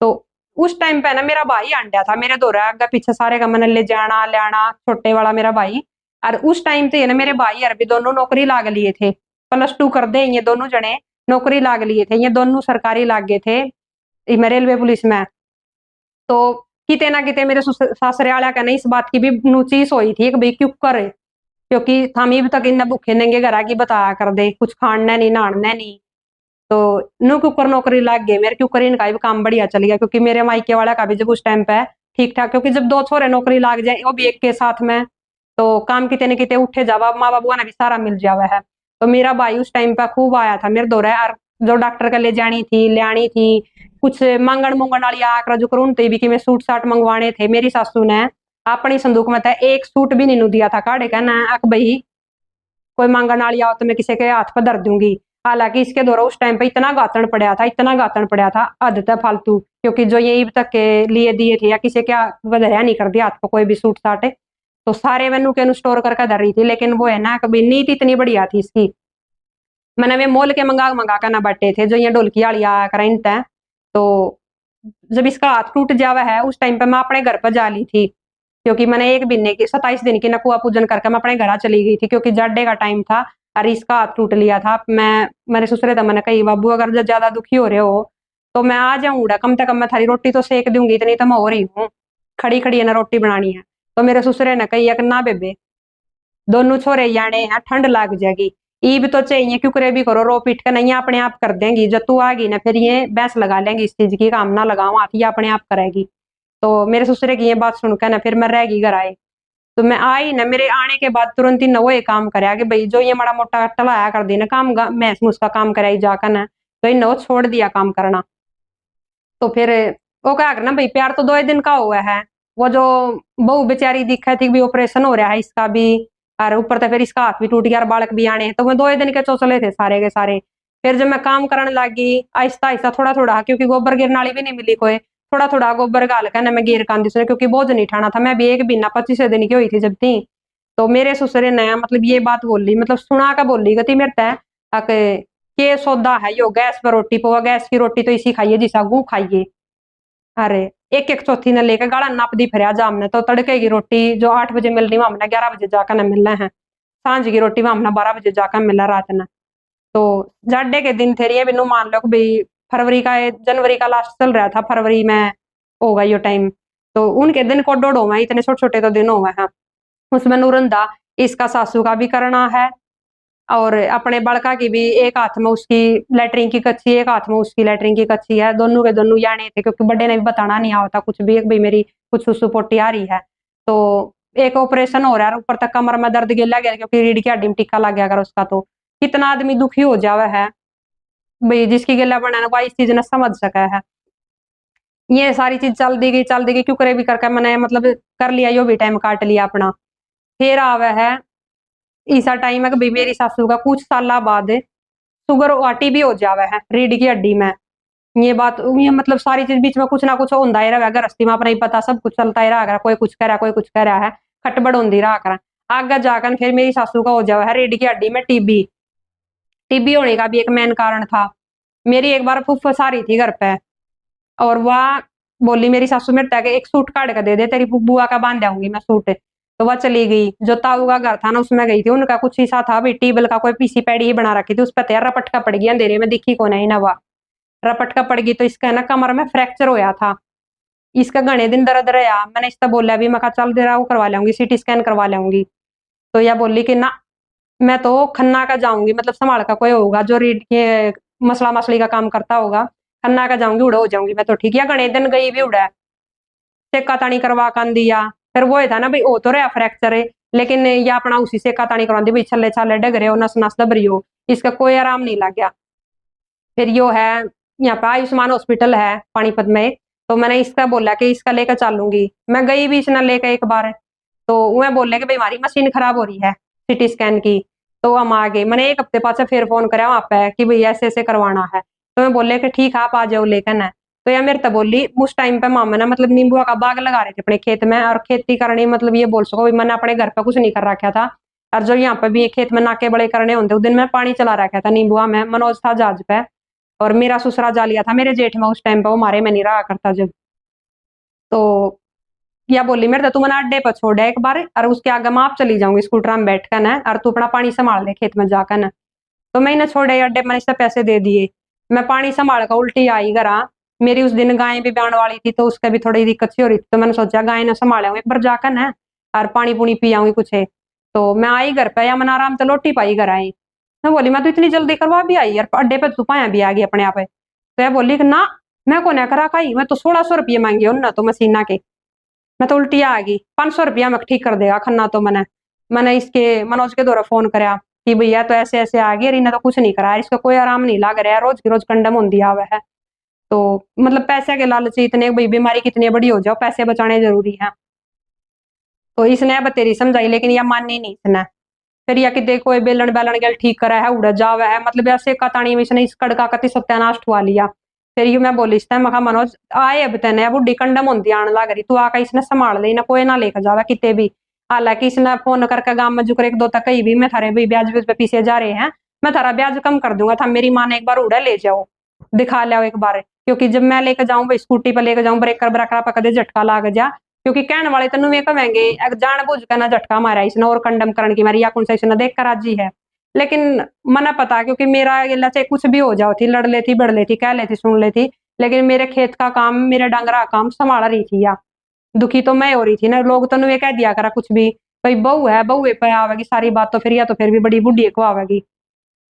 तो उस टाइम पे ना मेरा भाई आंडिया था मेरे दौरा आगे पीछे सारे का मैंने ले जाना लाना, छोटे वाला मेरा भाई। और उस टाइम पे ना मेरे भाई और भी दोनों नौकरी लाग लिए थे, +2 कर दे ये दोनों जने नौकरी लाग लिए थे, ये दोनों सरकारी लाग गए थे रेलवे पुलिस में। तो किते ना किते मेरे सासरे वाला का नहीं इस बात की भी नूचीस हुई थी कि भाई क्यों करे, क्योंकि हम भी तक इन भूखे नेंगे घर की बताया कर दे, कुछ खाना नहीं नहाना नहीं। तो नो के ऊपर नौकरी लग गई मेरे के ऊपर, इनका भी काम बढ़िया चल गया, क्योंकि मेरे मायके वाला का भी जब उस टाइम पे ठीक ठाक, क्योंकि जब 2 छोरे नौकरी लाग जाए वो भी एक के साथ में, तो काम कितने न कितने उठे जावा, माँ बाबू ने भी सारा मिल जावा है। तो मेरा भाई उस टाइम पे खूब आया था मेरे दौरे, और जो डॉक्टर का ले जानी थी ले आनी थी, कुछ मंगन मुंगन वाली आकर जो करूँ भी कि मैं सूट साट मंगवाने थे, मेरी सासू ने अपनी संदूक में था एक सूट भी नहीं दिया था काढ़े का ना, अक भाई कोई मांगन वाली आओ तो मैं किसी के हाथ पर धर दूंगी। हालांकि इसके द्वारा उस टाइम पे इतना गातन पड़ा था, इतना गातन पड़ा था हद तक फालतू, क्योंकि जो ये ईब तक के लिए दिए थे या किसी क्या वधया नहीं कर दिया हाथ पर कोई भी सूट साटे, तो सारे मैनू के स्टोर करके धर रही थी। लेकिन वो है ना कभी नीति इतनी बढ़िया थी इसकी, मैंने वे मोल के मंगा मंगा कर ना बटे थे जो ये ढोलकी आलिया करंट है। तो जब इसका हाथ टूट जावा है उस टाइम पे मैं अपने घर पर जा ली थी, क्योंकि मैंने एक महीने की 27 दिन की नकुआ पूजन करके मैं अपने घर चली गई थी, क्योंकि जड्डे का टाइम था और इसका हाथ टूट लिया था। मैं मेरे ससुरे था, मैंने कही बाबू अगर ज्यादा दुखी हो रहे हो तो मैं आ जाऊंगा, कम से कम मैं थारी रोटी तो सेक दूंगी, इतनी तो मैं हो रही हूँ, खड़ी खड़ी है ना रोटी बनानी है। तो मेरे ससुरे ने कही ना बेबे दोनों छोरे जाने हैं ठंड लग जाएगी, ईब तो चाहिए क्यों करे भी करो, रो पीट के नहीं अपने आप कर देंगी, जब तू आ गई ना फिर ये बहस लगा लेंगी इस चीज की, काम ना लगाओ आप, ये अपने आप करेगी। तो मेरे ससुरे की ये बात सुनकर ना फिर मैं रह गई घर आए। तो मैं आई ना, मेरे आने के बाद तुरंत ही न वो काम करे कि भाई जो ये बड़ा मोटा टलाया कर दी ना काम मैं उसका काम कराई जाकर ना, तो इन वो छोड़ दिया काम करना। तो फिर वो क्या करना भाई, प्यार तो 2 दिन का हुआ है। वो जो बहू बेचारी दिखा थी भी ऑपरेशन हो रहा है इसका भी, और ऊपर तो फिर इसका हाथ भी टूट गया और बालक भी आने हैं, तो मैं 2 दिन के चौचले थे सारे के सारे। फिर जब मैं काम करने लगी आहिस्ता आहिस्ता थोड़ा थोड़ा, क्योंकि गोबर गिरने वाली भी नहीं मिली कोई, थोड़ा थोड़ा गोबर गाल के ना मैं गिर कांदी सुने, क्योंकि बोझ नहीं ठाना था, मैं भी एक बिना 25 दिन की हुई थी जब थी। तो मेरे ससुरे ने मतलब ये बात बोली, मतलब सुना का बोली गति मेरे तय के सौदा है यो, गैस पर रोटी पोवा, गैस की रोटी तो इसी खाइए जिसा गू खाइए। अरे एक एक चौथी ने लेकर गाड़ा नाप दी फिर जामने, तो तड़के की रोटी जो 8 बजे मिल रही वहां हमने 11 बजे जाकर न मिलना है, सांझ की रोटी वहां हमने 12 बजे जाकर मिला रात ने। तो जाडे के दिन थे ये बिनू मान लो कि भाई फरवरी का जनवरी का लास्ट चल रहा था, फरवरी में होगा यो टाइम। तो उनके दिन को डोड हुआ, इतने छोटे छोटे तो दिन हुए हैं। उसमें नूरंदा इसका सासू का भी करना है, और अपने बड़का की भी एक हाथ में उसकी लेटरिन की कच्ची, एक हाथ में उसकी लेटरिन की कच्ची है, दोनों के दोनों याने थे, क्योंकि बड़े ने भी बताना नहीं आता कुछ भी एक भाई मेरी कुछ सुसु पोटी आ रही है। तो एक ऑपरेशन हो रहा है, ऊपर तक कमर में दर्द गिर गया, क्योंकि रीढ़ की हड्डी में टिक्का लग गया अगर उसका, तो कितना आदमी दुखी हो जावा है भाई, जिसकी गिला बनाना वो इस चीज ने समझ सका है। ये सारी चीज चल दी गई क्यों करे भी करके मैंने मतलब कर लिया, यो भी टाइम काट लिया अपना। फिर आवे है ऐसा टाइम है कि भाई मेरी सासू का कुछ साल बाद शुगर वाटी भी हो जावे है रीढ़ की हड्डी में। ये बात ये मतलब सारी चीज बीच में कुछ ना कुछ होता ही रहा, गृहस्थी में अपना ही पता सब कुछ चलता ही रहा, कोई कुछ कह रहा कोई कुछ कह रहा है, खटबड़ होती रहा कर। आगे जाकर फिर मेरी सासू का हो जावा है रीढ़ की हड्डी में टीबी। टीबी होने का भी एक मेन कारण था, मेरी एक बार फुफ्फस आ रही थी घर पे, और वह बोली मेरी सासू मेरे तक एक सूट काट के दे दे, तेरी बुआ का बांध जाऊंगी मैं सूट। तो वह चली गई, जो ताऊ का घर था ना उसमें गई थी, उनका कुछ हिस्सा था भाई टेबल का, कोई पीसी पैड़ी ही बना रखी थी, उस पर तैयार रपटका पड़ गया अंधेरे में, दिखी को नहीं ना वह रपटका पड़ गई। तो इसका ना कमर में फ्रैक्चर होया था, इसका घने दिन दर्द रहा। मैंने इसका बोला भी, मैं चल दे रहा वो करवा लाऊंगी, सीटी स्कैन करवा लाऊंगी। तो यह बोली कि ना मैं तो खन्ना का जाऊंगी, मतलब संभाल का कोई होगा जो रीड के मसला मसली का काम करता होगा, खन्ना का जाऊंगी उड़ा हो जाऊंगी मैं। तो ठीक है, घने दिन गई भी उड़ा, सेका तानी करवा कर दिया। फिर वो था ना भाई वो तो रहा फ्रैक्चर है, लेकिन ये अपना उसी सेका तानी करवा दी भाई, छले छाले डग रहे हो, नस नस दब रही हो, इसका कोई आराम नहीं लग गया। फिर यो है यहाँ पे आयुष्मान हॉस्पिटल है पानीपत में, तो मैंने इसका बोला कि इसका लेकर चलूंगी। मैं गई भी इसने लेकर एक बार, तो वह बोले कि भाई हमारी मशीन खराब हो रही है सिटी स्कैन की। तो हम आ गए। मैंने एक हफ्ते पास फिर फोन कराया वहां पे कि भाई ऐसे ऐसे करवाना है। तो मैं बोले कि ठीक है आप आ जाओ लेकर ना। तो यार मेरे तो बोली उस टाइम पे मामा ने मतलब नींबुआ का बाग लगा रहे थे अपने खेत में, और खेती करनी मतलब ये बोल सको भाई मैंने अपने घर पे कुछ नहीं कर रखा था। और जो यहाँ पे भी खेत में नाके बड़े करने होते उस दिन मैं पानी चला रखा था नींबुआ में, मनोज था जहाज पे, और मेरा ससुरा जा लिया था मेरे जेठ में उस टाइम पे, वो मारे में नहीं रहा करता जब। तो या बोली मेरे तो तू मैंने अड्डे पर छोड़ एक बार, और उसके आगे मैं आप चली जाऊंगी स्कूटर में बैठ कर ना, और तू अपना पानी संभाल ले खेत में जाकर ना। तो मैं इन्हें छोड़े अड्डे, मैंने इससे पैसे दे दिए। मैं पानी संभाल कर उल्टी आई घरा। मेरी उस दिन गाय भी ब्याण वाली थी, तो उसका भी थोड़ी दिक्कत सी हो रही थी, तो मैंने सोचा गाय ने संभाले एक बार जाकर ना, और पानी पुनी पी आऊंगी कुछ है। तो मैं आई घर पे, या मैं आराम से लौटी पाई घर आई। मैं बोली मैं तो इतनी जल्दी करवा भी आई यार, अड्डे पे छुपाया भी आ गई अपने आप। तो यह बोली कि ना मैं को ना करा खाई, मैं तो 1600 रुपये मांगी ना तो मशीना के। मैं तो उल्टी आ गई, 500 रुपया में ठीक कर देगा खन्ना। तो मैंने मैंने इसके मनोज के द्वारा फोन कराया कि भैया तो ऐसे ऐसे आ गई, इन्हें तो कुछ नहीं करा, इसका कोई आराम नहीं लग रहा है, रोज की रोज कंडम हो दिया हुआ है। तो मतलब पैसे के लालच इतने, भाई बीमारी कितनी बड़ी हो जाओ पैसे बचाने जरूरी है। तो इसने बतेरी समझाई, लेकिन यह मानी नहीं इसने। फिर या कि देखो बेलन बेलन गल ठीक करा है उड़ जावा है, मतलब ऐसे कतानी में इसने इस कड़का कति सत्यानाश ठुआ लिया। फिर यू मैं बोली इसने मखा मनोज आए अब तेने बुढ़ी कंडम होती आने लग रही, तू आकर इसने संभाल ले ना, कोई ना लेकर जावा किते भी। हालांकि इसने फोन करके गांव में जुकर एक दो तक कही भी मैं थारे भाई ब्याज पे पीछे जा रहे हैं, मैं थारा ब्याज कम कर दूंगा था, मेरी माँ ने एक बार उड़ा ले जाओ दिखा लिया एक बार। क्योंकि जब मैं लेकर जाऊं भाई स्कूटी पर लेकर जाऊं ब्रेकर ब्रेकर पर कदे झटका लाग जा, क्योंकि कहने वाले तेन वे कहेंगे जान बुझ कर ना झटका मारा इसने और कंडम करण की मारी, या कौन सा इसने देख कर राजी है। लेकिन मना पता, क्योंकि मेरा ये चाहे कुछ भी हो जाओ थी, लड़ लेती बढ़ लेती कह लेती सुन लेती, लेकिन मेरे खेत का काम मेरे डंगरा का काम संभाल रही थी। या दुखी तो मैं हो रही थी ना, लोग तो वे कह दिया करा कुछ भी भाई बहू है बहू पे आवेगी सारी बात, तो फिर या तो फिर भी बड़ी बुढ़ी को आवेगी।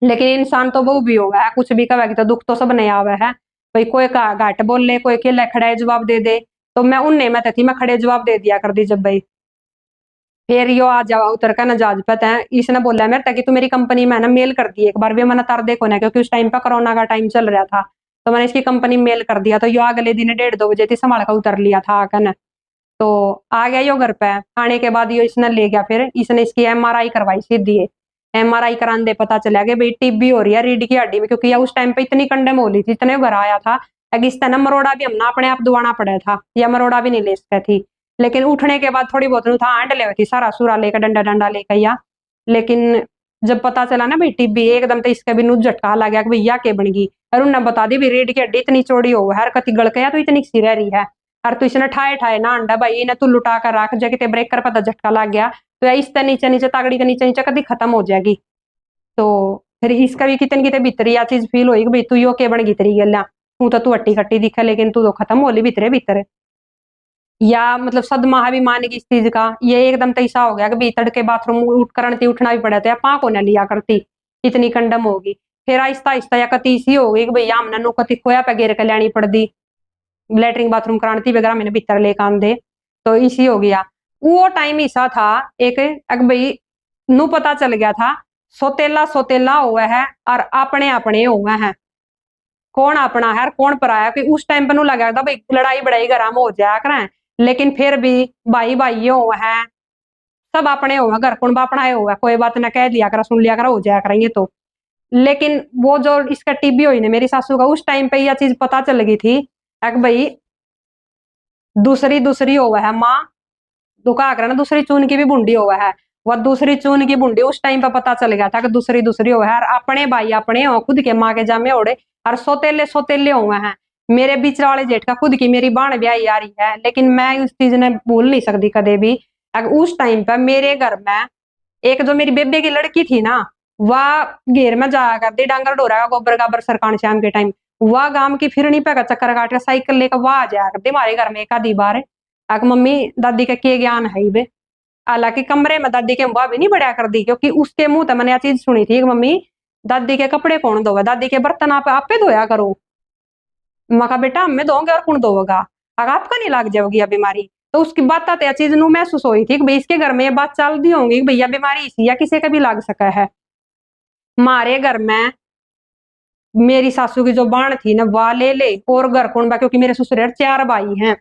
लेकिन इंसान तो बहू भी होगा है, कुछ भी कहेगी तो दुख तो सब नहीं आवे है। भाई कोई का घाट बोल ले, कोई अकेला खड़े जवाब दे दे, तो मैं उनने मैं थी मैं खड़े जवाब दे दिया कर दी जब भाई। फिर यो आ जाओ उतर का ना जाज पता है, इसने बोला मेरे तक तू मेरी कंपनी में ना मेल कर दी एक बार भी, मैंने तार देखो ना, क्योंकि उस टाइम पर कोरोना का टाइम चल रहा था। तो मैंने इसकी कंपनी मेल कर दिया, तो यो अगले दिन 1:30-2 बजे थी संभाल कर उतर लिया था आकर न। तो आ गया यो घर पे, आने के बाद यो इसने ले गया, फिर इसने इसकी एमआरआई करवाई सीधी। एमआरआई कराने दे पता चला गया भाई टीबी हो रही है रीढ़ की हड्डी में, क्योंकि या उस टाइम पे इतनी कंडम हो रही थी, इतने घर आया था। अगर इस तरह मरोड़ा भी हमने अपने आप दुआना पड़ा था, या मरोड़ा भी नहीं ले सकती थी। लेकिन उठने के बाद थोड़ी बहुत था आंट ले थी सारा सूरा लेकर डंडा डंडा लेकर या। लेकिन जब पता चला ना भाई टीबी, एकदम तो इसका भी नुज झटका लग गया कि भैया के बन गई। और उन्हें बता दी भाई रीढ़ की हड्डी इतनी चौड़ी हो हर कति गल के, या तो इतनी सी रह रही है। और तू इसने ठाए ठाए ना अंडा भाई इन्हें तू लुटा कर रख जाके ते ब्रेक कर पता झटका लग गया, तो इस तरह नीचे नीचे तागड़ी के नीचे नीचे कभी खत्म हो जाएगी। तो फिर इसका भी कितने कितने भीतर या चीज फील होगी भाई तू यो के बन गई तेरी गल, तू हट्टी खट्टी दिखे लेकिन तू तो खत्म हो ली भीतरे भीतर। या मतलब सदमा भी मान गई इस चीज का, ये एकदम तो ऐसा हो गया कि भाई तड़के बाथरूम उठ करती उठना भी पड़ा था, पाँ को न लिया करती इतनी कंडम होगी। फिर आहिस्ता आहिस्ता या कती सी हो गई कि भैया हमने नो कती खोया पे गिर के लैनी पड़ दी, लेटरिन बाथरूम करानी वगैरह मैंने भीतर लेकर आन दे। तो इसी हो गया। वो टाइम ऐसा था एक भाई नू पता चल गया था सोतेला सोतेला हुआ है और अपने अपने हुए हैं, कौन अपना है और कौन पराया। कि उस टाइम पर नू लगा था भाई लड़ाई बड़ाई घर में हो जाया करें, लेकिन फिर भी भाई भाई हो है सब अपने हो घर कौन बापना हुआ, कोई बात ना कह दिया करा सुन लिया करा हो जाया करेंगे तो। लेकिन वो जो इसका टीबी हुई ना मेरी सासू का, उस टाइम पे यह चीज पता चल गई थी कि भाई दूसरी दूसरी हुआ है माँ दुका कर ना, दूसरी चून की भी बूंदी हुआ है। वह दूसरी चून की बूंदी उस टाइम पे पता चल गया था कि दूसरी दूसरी हुआ है, और अपने भाई अपने हो खुद के माँ के जामे ओढ़े, और सोतेले सोतेले हुए हैं। मेरे बीच वाले जेठ का खुद की मेरी बाण ब्याही आ रही है, लेकिन मैं उस चीज ने भूल नहीं सकती कदे भी। अगर उस टाइम पे मेरे घर में एक जो मेरी बेबे की लड़की थी ना, वह घेर में जाया करती डांगर डोरा गोबर गाबर सरकान शाम के टाइम, वह गांव की फिरनी पे चक्कर काट के साइकिल लेकर वह आ जाया करती हमारे घर में एक आधी बार। अगर मम्मी दादी का के ज्ञान है बे, हालांकि कमरे में दादी के मुंह भी नहीं बढ़िया कर दी, क्योंकि उसके मुंह तक मैंने यह चीज सुनी थी कि मम्मी दादी के कपड़े कौन धोगा, दादी के बर्तन आप आपे धोया करो। मका बेटा हमें दोगे और कौन धोगा, अगर आपका नहीं लग जाओगी यह बीमारी। तो उसकी बात तो चीज नू महसूस हुई थी कि भाई इसके घर में ये बात चल दी होंगी कि भैया बीमारी इसी या किसी का भी लग सका है। हमारे घर में मेरी सासू की जो बाण थी ना वाह ले और घर कौन बा, क्योंकि मेरे ससुर 4 भाई हैं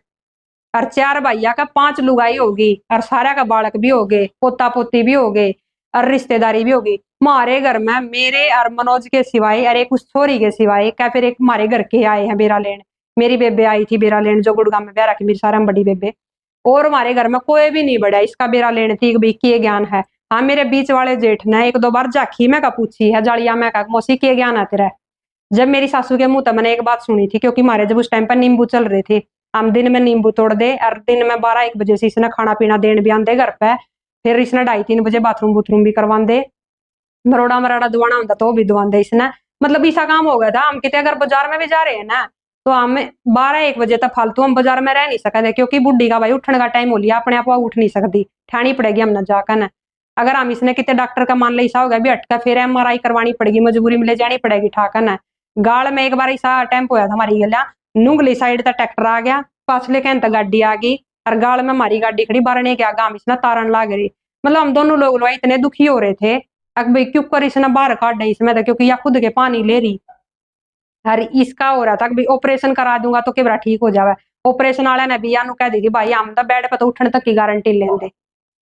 और 4 भाइया का 5 लुगाई होगी और सारा का बालक भी हो गए, पोता पोती भी हो गए और रिश्तेदारी भी होगी। हमारे घर में मेरे और मनोज के सिवाय और एक उस छोरी के सिवाय क्या फिर एक हमारे घर के आए हैं बेरा लेन। मेरी बेबे आई थी बेरा लेन, जो गुड़गांव में ब्याह रखी मेरी सारा बड़ी बेबे। और हमारे घर में कोई भी नहीं बढ़ा इसका बेरा लेने थी भाई किए ज्ञान है। हाँ मेरे बीच वाले जेठ ने 1-2 बार जाखी मैं का पूछी है जालिया मैं का मौसी किए ज्ञान है तेरा। जब मेरी सासू के मुंह तक मैंने एक बात सुनी थी, क्योंकि हमारे जब उस टाइम पर नींबू चल रहे थे, हम दिन में नींबू तोड़ दे और दिन में 12-1 बजे से इसने खाना पीना देन भी आंदे घर पे, फिर इसने 2:30-3 बजे बाथरूम बूथरूम भी करवांदे, मरोड़ा मराड़ा दुआना होता तो भी दुआंदे इसने। मतलब ऐसा काम हो गया था हम कितने अगर बाजार में भी जा रहे हैं ना तो हमें 12-1 बजे तक फालतू हम बाजार में रह नहीं सकते, क्योंकि बुढ़ी का भाई उठने का टाइम हो लिया, अपने आप उठ नहीं सकती, ठानी पड़ेगी हम न जाकर न। अगर हम इसने कितने डॉक्टर का मान लो ऐसा हो गया भी हटका फिर MRI करवानी पड़ेगी, मजबूरी में ले जानी पड़ेगी ठाकर न। गाड़ में एक बार ऐसा टेम्पो आया था हमारी गलिया, नुंगली साइड तक ट्रैक्टर आ गया, पाछले कहन तक गाड़ी आ गई और गाड़ में हमारी गाड़ी खड़ी, बारने के आगे हम इसने तारण लाग रही। मतलब हम दोनों लोग इतने दुखी हो रहे थे अब भाई क्यों कर इसने बाहर काट दी इसमें, क्योंकि यह खुद के पानी ले रही और इसका हो रहा था कि ऑपरेशन करा दूंगा तो केवरा ठीक हो जावे। ऑपरेशन वाले ने भी कह दी थी भाई हम तो बेड पे तो उठने तक की गारंटी लेंगे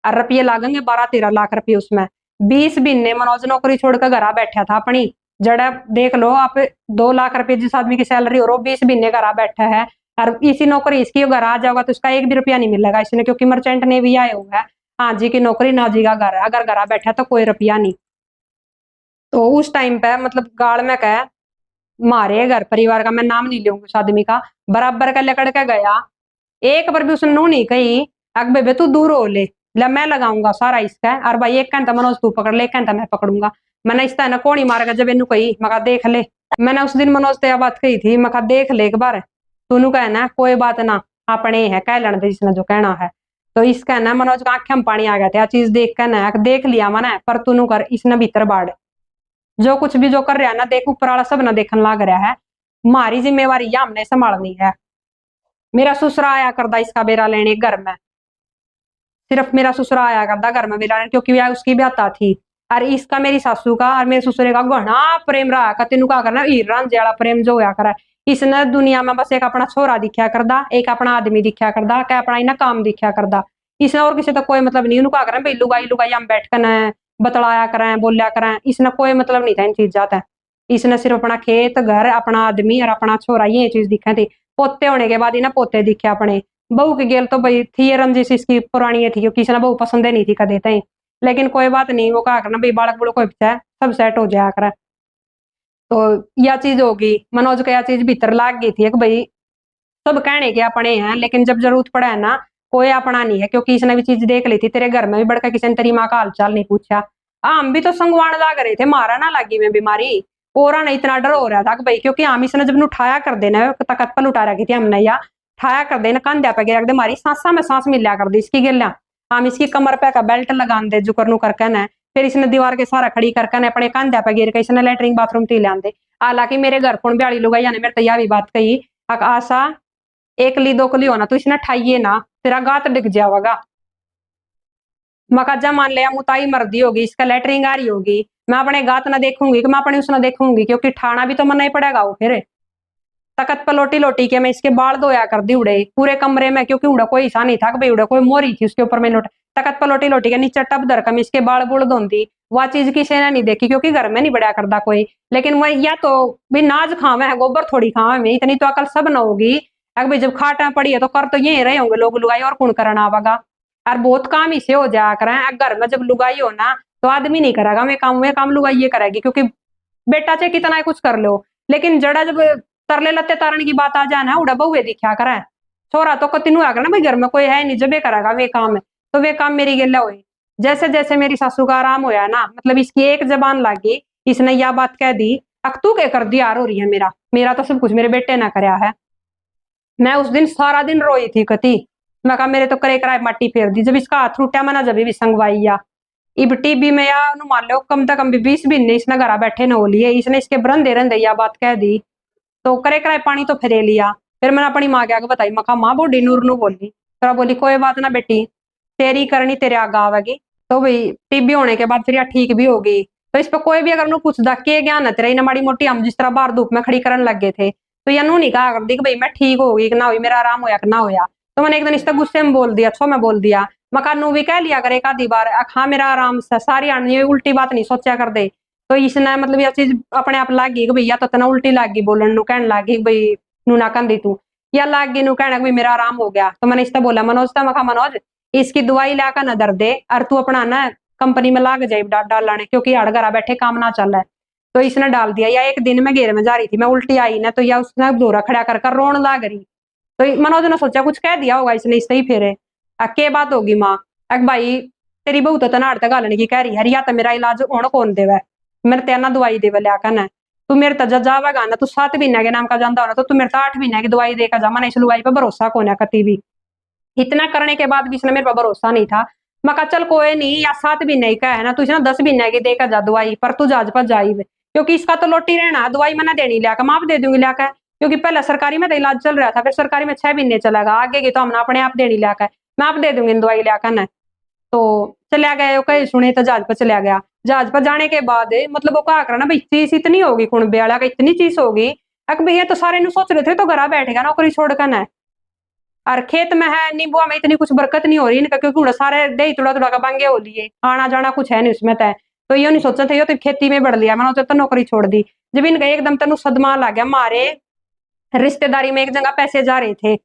और रुपये लागेंगे 12-13 लाख रुपये उसमें। 20 महीने मनोज नौकरी छोड़कर घर बैठा था अपनी, जड़ा देख लो आप 2 लाख रुपए जिस आदमी की सैलरी हो 20 महीने घर बैठा है और इसी नौकरी इसकी घर आ जाओगा तो उसका 1 भी रुपया नहीं मिलेगा इसने, क्योंकि मर्चेंट ने भी आए हुआ है। हाँ जी की नौकरी ना जी का घर, अगर घर बैठा तो कोई रुपया नहीं। तो उस टाइम पे मतलब गाड़ में कह मारे घर परिवार का मैं नाम नहीं लूंगी उस आदमी का, बराबर का लकड़ के गया, एक बार भी उसने नो नहीं कही अक बेबे तू दूर हो ले मैं लगाऊंगा सारा इसका। और भाई एक घंटा मनोज तू पकड़ ले, एक घंटा मैं पकड़ूंगा। मैंने इस तरह कौन ही मारेगा जब इनू कही मका देख ले। मैंने उस दिन मनोज ते बात कही थी, मका देख ले एक बार तूनू कहना कोई बात ना अपने है कह लेने जिसने जो कहना है। तो इसका ना मनोज का आंखें में पानी आ गया था चीज देख कर ना, देख लिया मैंने पर तूनू कर इसने भीतर बाढ़ जो कुछ भी जो कर रहा है ना देख ऊपर वाला सब ना देखने लाग रहा है, हमारी जिम्मेवारी या हमने संभालनी है। मेरा ससुरा आया करदा इसका बेरा लेने घर में, सिर्फ मेरा ससुरा आया करदा घर में बेरा लेने, क्योंकि उसकी ब्याता थी और इसका मेरी सासू का और मेरे ससुरे का घना प्रेम रहा का। तेनू क्या करना हीर रांझे वाला प्रेम जो होया करा, इसने दुनिया में बस एक अपना छोरा दिखा करदा, एक अपना आदमी दिखा करदा, क्या अपना इना काम दिखा करदा, इसने और किसी तो कोई मतलब नहीं। उन्होंने क्या करें भाई लुगाई लुगाई हम बैठ कर बतलाया करें बोलिया करें, इसने कोई मतलब नहीं था इन चीजा का। इसने सिर्फ अपना खेत घर अपना आदमी और अपना छोरा ये चीज दिखा थी। पोते होने के बाद इन्हें पोते दिखे अपने, बहू की गेल तो भाई थी रंजिश इसकी पुरानी थी क्योंकि इसने बहू पसंद नहीं थी कदे तई, लेकिन कोई बात नहीं वो कहा करना भाई बालक बुड़ो कोई है सब सेट हो जाया करे। तो यह चीज होगी मनोज को यह चीज भीतर लाग गई थी कि भाई सब कहने के अपने हैं लेकिन जब जरूरत पड़ा है ना कोई अपना नहीं है, क्योंकि इसने भी चीज देख ली थी तेरे घर में भी बढ़कर किसी ने तेरी माँ का हालचाल नहीं पूछा। हम भी तो संगवान लाग रहे थे मारा ना लागी में बीमारी और ना इतना डर हो रहा था कि भाई, क्योंकि हम इसने जब उठाया कर देना तकत पर उठा रखी थी हमने या ठाया कर देना कंधा पे गिरा दे मारी सांसा में सांस मिला कर दी इसकी गिल्ला, हम इसकी कमर पे का बेल्ट लगा दे जुकर नु करके न, फिर इसने दीवार के सारा खड़ी करके न अपने कंधा पे गिर के इसने लेटरिन बाथरूम ती ले। हालांकि मेरे घर कौन ब्याली लुगाई ने मेरे तैयार भी बात कही आशा 1 ली 2 कली होना तो इसने ठाइए ना तेरा गात डिग जाएगा। मकाजा मान लिया मुताई मर्दी होगी इसका लेटरिंग आ रही होगी, मैं अपने गात ना देखूंगी कि मैं अपने उसने देखूंगी, क्योंकि ठाना भी तो मना ही पड़ेगा वो। फिर तकत पर लोटी लोटी के मैं इसके बाल धोया कर दी उड़े पूरे कमरे में, क्योंकि उड़ा कोई ऐसा नहीं था कि भाई उड़ा कोई मोरी थी उसके ऊपर मैं लोट तकत पर लोटी लोटी के नीचे टब धर कर इसके बाल बुड़ धोंदी। वह चीज किसी ने नहीं देखी क्योंकि घर में नहीं बढ़िया करता कोई, लेकिन वह या तो भी नाज खावे है गोबर थोड़ी खावे में, इतनी तो अकल सब न होगी। अगर भाई जब खाटा पड़ी है तो कर तो ये रहे होंगे लोग लुगाई और कौन करना आवागा, और बहुत काम इसे हो जाया करें। घर में जब लुगाई हो ना तो आदमी नहीं करेगा मैं काम लुगाई ये करेगी, क्योंकि बेटा चाहे कितना कुछ कर लो लेकिन जड़ा जब तरले लत्ते तारण की बात आ जाए ना उड़ा बहुए दिखा करे छोरा तो कतिनू आ ना भाई घर में कोई है नहीं जब करेगा वे काम है तो वे काम मेरी गेला हुई। जैसे जैसे मेरी सासू का आराम होया ना मतलब इसकी एक जबान लागी, इसने यह बात कह दी अक तू क्या कर दिया हो रही है मेरा मेरा तो सब कुछ मेरे बेटे ना करया है। मैं उस दिन सारा दिन रोई थी कति, मैं कहा मेरे तो करे कराए माटी फेर दी जब इसका हाथ टूटा मैंने जब भी संगवाइया इब टीबी में या मान लो कम से कम भी 20 दिन इसने घर बैठे न हो लिए, इसने इसके बरंदे रंदे या बात कह दी तो करे कराए पानी तो फिरे लिया। फिर मैंने अपनी माँ के आगे बताई मखा माँ बूढ़ी नूर नू बोली तो बोली कोई बात ना बेटी तेरी करनी तेरे आगे आवेगी। तो भाई टीबी होने के बाद फिर यार ठीक भी होगी तो इस पर कोई भी अगर उन्होंने पूछता के ज्ञान है तेरा, इन्हें माड़ी मोटी हम जिस तरह बाहर धूप में खड़ी करने लग गए थे, तो ये नहीं कहा कर दी कि भाई मैं ठीक होगी कि ना हुई, मेरा आराम होया कि ना होया। तो मैंने एक दिन इस गुस्से में बोल दिया, अच्छो मैं बोल दिया, मकानू भी कह लिया कर एक आधी बार, हाँ मेरा आराम से सारी आनी उल्टी बात नहीं सोचा कर दे। तो इसने मतलब यह चीज अपने आप लाग गई कि भैया तो तना उल्टी लाग गई बोलन नु, कहने लागी भाई नू ना कंदी तू, या लाग गई नू कहना भाई मेरा आराम हो गया। तो मैंने इससे बोला मनोज था, मैं मनोज इसकी दवाई लाकर न दर दे और तू अपना ना कंपनी में लाग जाए डालने, क्योंकि हड़ घरा बैठे काम ना चल रहा है। तो इसने डाल दिया। या एक दिन में घेर में जा रही थी, मैं उल्टी आई ना, तो या उसने दोरा खड़ा कर रोन लाग रही। तो मनोज ने सोचा कुछ कह दिया होगा इसने, इससे ही फेरे के बात होगी माँ, अक भाई तेरी बहू तो तना तक गालने की कह रही है, या तो मेरा इलाज होना कौन देवे, मेरे तेना दवाई देवे लिया कहना, तू मेरे तजा जावेगा ना, तू 7 महीने के नाम का जानता होना, तो तू मेरे 8 महीने की दवाई देकर जा। मैंने इस दवाई पर भरोसा कौन है कती भी। इतना करने के बाद भी इसने मेरे पर भरोसा नहीं था। मैं कहा चल कोई नहीं, या 7 महीने का है ना, तू इसने 10 महीने की देकर जा दवाई, पर तू जहाज पर जाई, क्योंकि इसका तो लोटी रहना, दवाई मैंने देनी लिया माप दे दूंगी लिया, क्योंकि पहले सरकारी में तो इलाज चल रहा था, फिर सरकारी में 6 महीने चलेगा, आगे की तो हमने अपने आप देनी लिया मैं आप दे दूंगी दवाई लिया ना। तो चलिया गया, कहीं सुने तो जहाज पर चलिया गया। जहाज पर जाने के बाद मतलब वो कहा करना भाई चीज इतनी होगी कुणबे वाला का, इतनी चीज होगी अक भैया, तो सारे नु सोच रहे थे तो घर बैठेगा नौकरी छोड़कर ना, और खेत में है नींबुआ में इतनी कुछ बरकत नहीं हो रही इनका, क्योंकि सारे दे थोड़ा थोड़ा का बांगे हो लिए, आना जाना कुछ है नहीं उसमें तय। तो ये नहीं सोचा था, ये तो खेती में बढ़ लिया, मैंने तो नौकरी छोड़ दी। जब इनका एकदम तनु सदमा लग गया, मारे रिश्तेदारी में एक जगह पैसे जा रहे थे,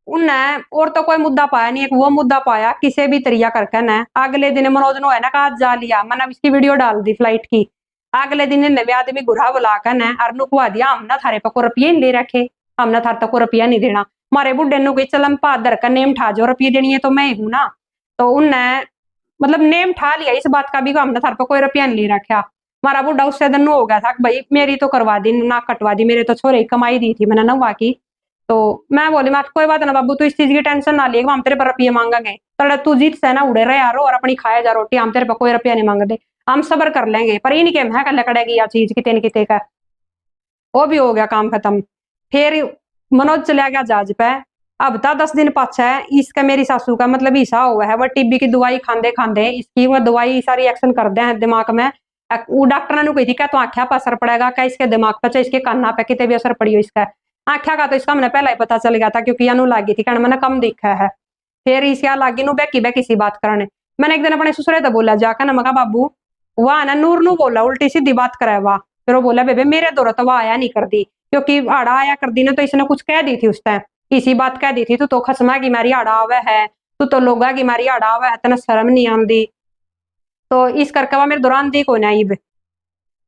उनने और तो कोई मुद्दा पाया नहीं, एक वो मुद्दा पाया किसी भी तरिया करके न। अगले दिन मनोज ने है ना कहा जा लिया, मैंने इसकी वीडियो डाल दी फ्लाइट की। अगले दिन नवे आदमी गुरा बुला कर न और नुकवा दिया, हमने थारे पर को रुपये नहीं ले रखे, हमने थार तक को रुपया नहीं देना। मारे बुढ़े नु गई चल हम पादर का नेम ठा, जो रुपये देनी है तो मैं हूं ना। तो उनने मतलब नेम ठा लिया इस बात का भी, हमने थार पर कोई रुपया नहीं ले रखा। मारा बुढ़ा उससे दिन हो गया था भाई मेरी तो करवा दी ना, कटवा दी, मेरे तो छोरे कमाई दी थी मैंने नवा की। तो मैं बोली मैं कोई बात ना बाबू, तू इस चीज की टेंशन ना ले, हम तेरे पर रुपये मांगेंगे, तो तू जीत से ना उड़े रहे यारो और अपनी खाए जा रोटी, हम तेरे पर कोई रुपया नहीं मांगते, हम सबर कर लेंगे। पर इनके मैं कल कड़ेगी या चीज कितने किते का, वो भी हो गया काम खत्म। फिर मनोज चला गया जहाज पे। अब था 10 दिन पाछा है इसका मेरी सासू का मतलब ईसा हुआ है, वह टीबी की दवाई खांदे खांदे इसकी वह दवाई सारी एक्शन कर दे हैं दिमाग में। वो डॉक्टर ने कही थी क्या तो आख्या पर असर पड़ेगा क्या इसके दिमाग पर, चाहे इसके काना पे कितने भी असर पड़ी हो इसका। आख्या का तो इसका मैंने पहला ही पता चल गया था, क्योंकि अनु लागी थी कहने मैंने कम दिखा है। फिर इसका लागी नु बैकी बैकी सी बात करने। मैंने एक दिन अपने ससुरे तो बोला जाकर ना, मगा बाबू वह ना नूर नु बोला उल्टी सीधी बात करे वाह। फिर वो बोला बेबे मेरे दौर तो वह आया नहीं कर दी, क्योंकि आड़ा आया कर दी ना, तो इसने कुछ कह दी थी उस टाइम, इसी बात कह दी थी तू तो खसमा की मारी आड़ा आवे है, तू तो लोगा की मारी आड़ा आवे है, तेना शर्म नहीं आंदी। तो इस करके वह मेरे दौरान दी को नहीं।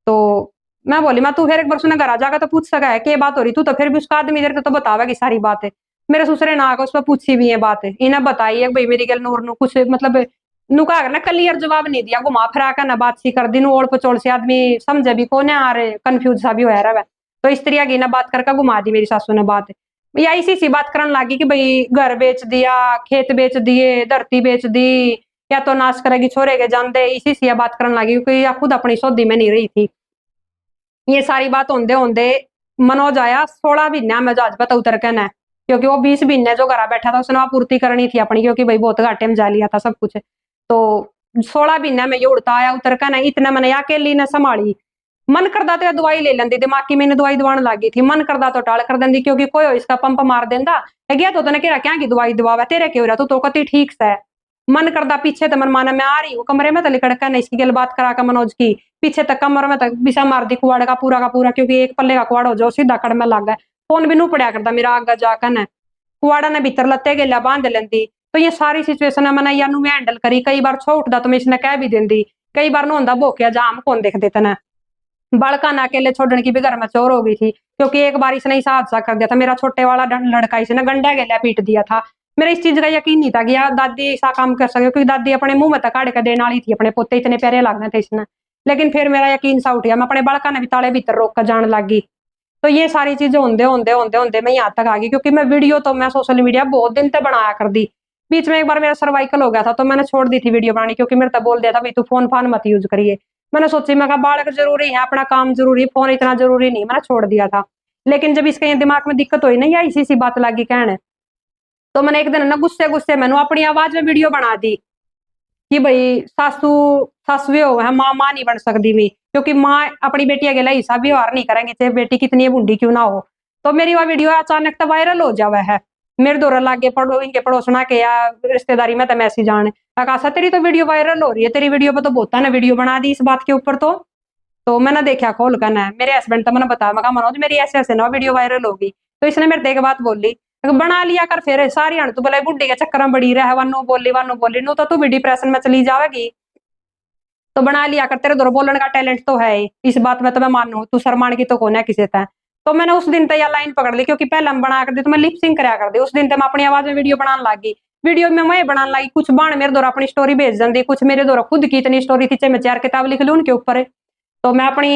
तो मैं बोली मैं तू फिर एक बार सुना घर आ जाकर तो पूछ सका है कि बात हो रही, तू तो फिर भी उसका आदमी इधर तो बतावेगी सारी बात है। मेरे ससुरे ना आकर उस पर पूछी भी है बात है, इन्हें बताई है भाई मेरी गल नूर नु कुछ मतलब नु कहा करना क्लियर जवाब नहीं दिया, घुमा फिरा कर ना बात सी कर दी, ओढ़ पचोड़ से आदमी समझे भी कोने आ रहे कन्फ्यूज सा भी हो रहा है। तो इस तरीके की ना बात करके घुमा दी मेरी सासू ने बात, या इसी सी बात करने लगी कि भाई घर बेच दिया, खेत बेच दिए, धरती बेच दी, या तो नाश करेगी छोरे के जान दे, इसी सी बात करने लगी, क्योंकि या खुद अपनी सौदी में नहीं रही थी। ये सारी बात होंदे होंदे मनोज आया 16 महीना में जहाज पर उतर के न, क्योंकि वो 20 महीने जो घर बैठा था उसने पूर्ति करनी थी अपनी, क्योंकि भाई बहुत घाटे में जा लिया था सब कुछ। तो 16 महीने में ये उड़ता आया उतर के न, इतने मैंने अकेली ने संभाली। मन करदा तो दवाई ले लेंदी, दिमाग की मैंने दवाई दवाने लगी थी, मन करदा तो टाल कर देंदी, क्योंकि कोई इसका पंप मार देंदा गया तो तने कह क्या की दवाई दवावा तेरे क्यों रहा, तू तो कति ठीक से। मन करदा पीछे तो मन माना मैं आ रही हूँ कमरे में तो लिकड़ कर इसकी गल बात करा कर मनोज की, पीछे तक कमर में तक बिसा मार दी कुआड़ का पूरा, क्योंकि एक पल्ले का कुआड़ हो जाओ सीधा कड़ में लग गया, फोन भी नू पड़ा करता मेरा आगे जाकर न, कुआड़ा ने भीतर लत्ते गेला बांध लेंदी। तो ये सारी सिचुएशन मैंने या मैं हैंडल करी, कई बार छो उठदा तो मैं इसने कह भी देंदी, कई बार नोंदा भोकिया जाम कौन देख देते न, बड़का ना अकेले छोड़ने की भी घर में चोर हो गई थी, क्योंकि एक बार इसने ऐसा हादसा कर दिया था, मेरा छोटे वाला लड़का इसने गंडा गेला पीट दिया था। मेरा इस चीज का यकीन नहीं था कि यार दादी ऐसा काम कर सके, क्योंकि दादी अपने मुंह में तक काट के देने वाली थी अपने पोते, इतने प्यारे लगने थे इसने। लेकिन फिर मेरा यकीन सा उठ गया, मैं अपने बड़का ने भी ताले भीतर रोक कर जाने लगी। तो ये सारी चीजें होंदे होंदे होंदे होंदे मैं यहाँ तक आ गई, क्योंकि मैं वीडियो तो मैं सोशल मीडिया बहुत दिन तक बनाया कर दी। बीच में एक बार मेरा सर्वाइकल हो गया था तो मैंने छोड़ दी थी वीडियो बनानी, क्योंकि मेरे तब बोल दिया था भाई तू फोन फान मत यूज करिए। मैंने सोची मैं कहा बालक जरूरी है, अपना काम जरूरी, फोन इतना जरूरी नहीं, मैंने छोड़ दिया था। लेकिन जब इसके दिमाग में दिक्कत हुई ना या इसी सी बात लगी कहने, तो मैंने एक दिन ना गुस्से गुस्से मैंने अपनी आवाज में वीडियो बना दी कि भाई सासू सासू हो है, माँ माँ नहीं बन सकती भी, क्योंकि माँ अपनी बेटी अकेला हिसाब व्यवहार नहीं करेंगे, चाहे बेटी कितनी बूढ़ी क्यों ना हो। तो मेरी वह वीडियो अचानक तो वायरल हो जावा है, मेरे दौरा लागे पढ़ो इनके पड़ोसना के या रिश्तेदारी में तो मैसेज जाने आकाशा तेरी तो वीडियो वायरल हो रही है, तेरी वीडियो पर तो बहुत ने वीडियो बना दी इस बात के ऊपर। तो मैंने देखा खोल कर ना, मेरे हस्बैंड तो मैंने बताया, मैं मनोज मेरी ऐसे ऐसे ना वीडियो वायरल होगी। तो इसने मेरे एक बात बोली, बना लिया कर फिर सारी हण तू बोले बुढ़ी के चक्कर में बड़ी रहा, वानू बोली नू तो तू भी डिप्रेशन में चली जाएगी, तो बना लिया कर, तेरे दौर बोलने का टैलेंट तो है, इस बात में तो मैं मानू, तू शर्मान की तो कौन है किसी तय। तो मैंने उस दिन तो यह लाइन पकड़ ली, क्योंकि पहले हम बना कर दी तो मैं लिपसिंग कराया कर दी, उस दिन तो मैं अपनी आवाज में वीडियो बनाने लगी। वीडियो में मैं बनाने लगी, कुछ बाण मेरे द्वारा अपनी स्टोरी भेज दी, कुछ मेरे द्वारा खुद की इतनी स्टोरी थी, चाहे मैं 4 किताब लिख लूं उनके ऊपर। तो मैं अपनी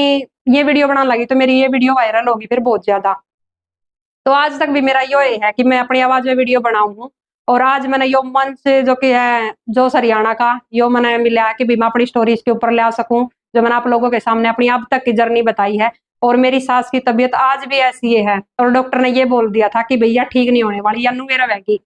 ये वीडियो बनाने लगी, तो मेरी ये वीडियो वायरल होगी फिर बहुत ज्यादा। तो आज तक भी मेरा ये है कि मैं अपनी आवाज में वीडियो बनाऊं। और आज मैंने यो मंच जो कि है जो हरियाणा का, यो मैंने मिला कि भी मैं अपनी स्टोरी इसके ऊपर ले आ सकूं, जो मैंने आप लोगों के सामने अपनी अब तक की जर्नी बताई है। और मेरी सास की तबीयत आज भी ऐसी है, और डॉक्टर ने ये बोल दिया था कि भैया ठीक नहीं होने वाली, या मेरा रहेगी,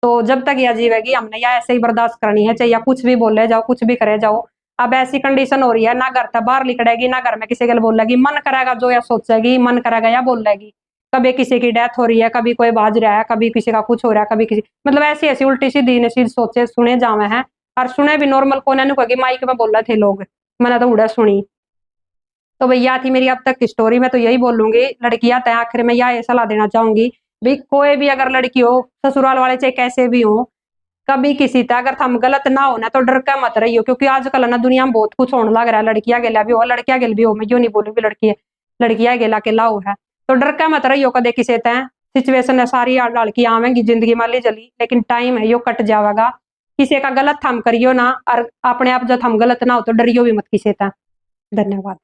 तो जब तक यह जीवेगी हमने या ऐसे ही बर्दाश्त करनी है, चाहे या कुछ भी बोले जाओ, कुछ भी करे जाओ। अब ऐसी कंडीशन हो रही है, ना घर तक बाहर निकलेगी, ना घर में किसी के बोलेगी, मन करेगा जो या सोचेगी, मन करेगा या बोलेगी। कभी किसी की डेथ हो रही है, कभी कोई बाज रहा है, कभी किसी का कुछ हो रहा है, कभी किसी मतलब ऐसी ऐसी उल्टी सीधी नसीब सोचे सुने जावे हैं। और सुने भी नॉर्मल को कहेगी माइक में बोल रहे थे लोग, मैंने तो उड़ा सुनी। तो भैया थी मेरी अब तक की स्टोरी, में तो यही बोलूंगी लड़कियां तय आखिर में यह सलाह देना चाहूंगी, भाई कोई भी अगर लड़की हो, ससुराल वाले चाहे कैसे भी हो, कभी किसी तक अगर हम गलत ना हो ना तो डर कर मत रहियो, क्योंकि आजकल ना दुनिया में बहुत कुछ होने लग रहा है, लड़कियां गेला भी हो, लड़कियां गेल भी हो, मैं क्यों नहीं बोलूंगी लड़की है, लड़कियां गेला के लाओ है। तो डर कर मत रहियो कदे किसी तय, सिचुएशन है सारी लड़की आवेंगी जिंदगी माली जली, लेकिन टाइम है यो कट जाएगा। किसी का गलत थम करियो ना, और अपने आप जब हम गलत ना हो तो डरियो भी मत किसी तय। धन्यवाद।